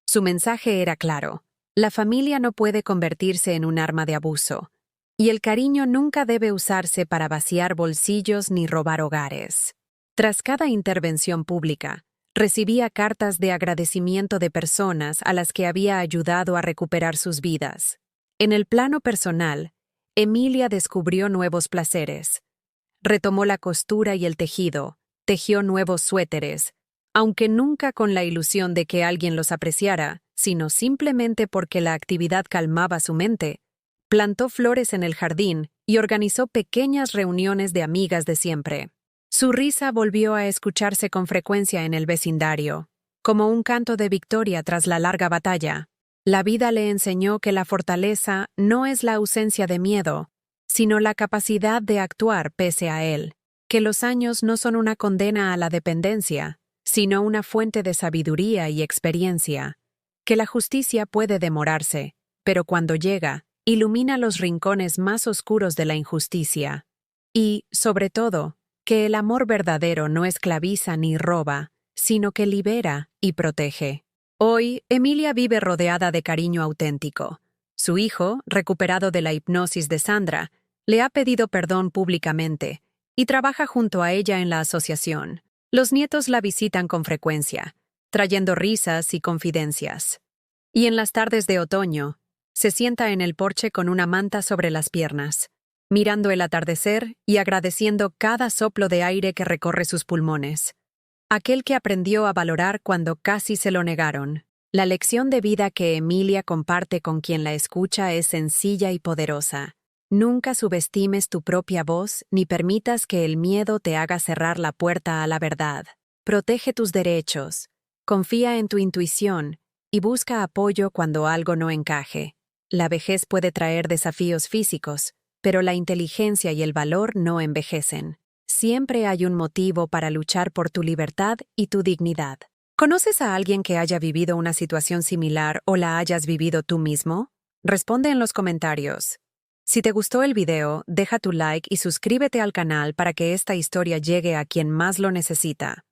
Su mensaje era claro: la familia no puede convertirse en un arma de abuso, y el cariño nunca debe usarse para vaciar bolsillos ni robar hogares. Tras cada intervención pública, Recibía cartas de agradecimiento de personas a las que había ayudado a recuperar sus vidas. En el plano personal, Emilia descubrió nuevos placeres. Retomó la costura y el tejido, tejió nuevos suéteres, aunque nunca con la ilusión de que alguien los apreciara, sino simplemente porque la actividad calmaba su mente. Plantó flores en el jardín y organizó pequeñas reuniones de amigas de siempre. Su risa volvió a escucharse con frecuencia en el vecindario, como un canto de victoria tras la larga batalla. La vida le enseñó que la fortaleza no es la ausencia de miedo, sino la capacidad de actuar pese a él, que los años no son una condena a la dependencia, sino una fuente de sabiduría y experiencia, que la justicia puede demorarse, pero cuando llega, ilumina los rincones más oscuros de la injusticia. Y, sobre todo, que el amor verdadero no esclaviza ni roba, sino que libera y protege. Hoy, Emilia vive rodeada de cariño auténtico. Su hijo, recuperado de la hipnosis de Sandra, le ha pedido perdón públicamente y trabaja junto a ella en la asociación. Los nietos la visitan con frecuencia, trayendo risas y confidencias. Y en las tardes de otoño, se sienta en el porche con una manta sobre las piernas, mirando el atardecer y agradeciendo cada soplo de aire que recorre sus pulmones. Aquel que aprendió a valorar cuando casi se lo negaron. La lección de vida que Emilia comparte con quien la escucha es sencilla y poderosa. Nunca subestimes tu propia voz ni permitas que el miedo te haga cerrar la puerta a la verdad. Protege tus derechos, confía en tu intuición y busca apoyo cuando algo no encaje. La vejez puede traer desafíos físicos, pero la inteligencia y el valor no envejecen. Siempre hay un motivo para luchar por tu libertad y tu dignidad. ¿Conoces a alguien que haya vivido una situación similar o la hayas vivido tú mismo? Responde en los comentarios. Si te gustó el video, deja tu like y suscríbete al canal para que esta historia llegue a quien más lo necesita.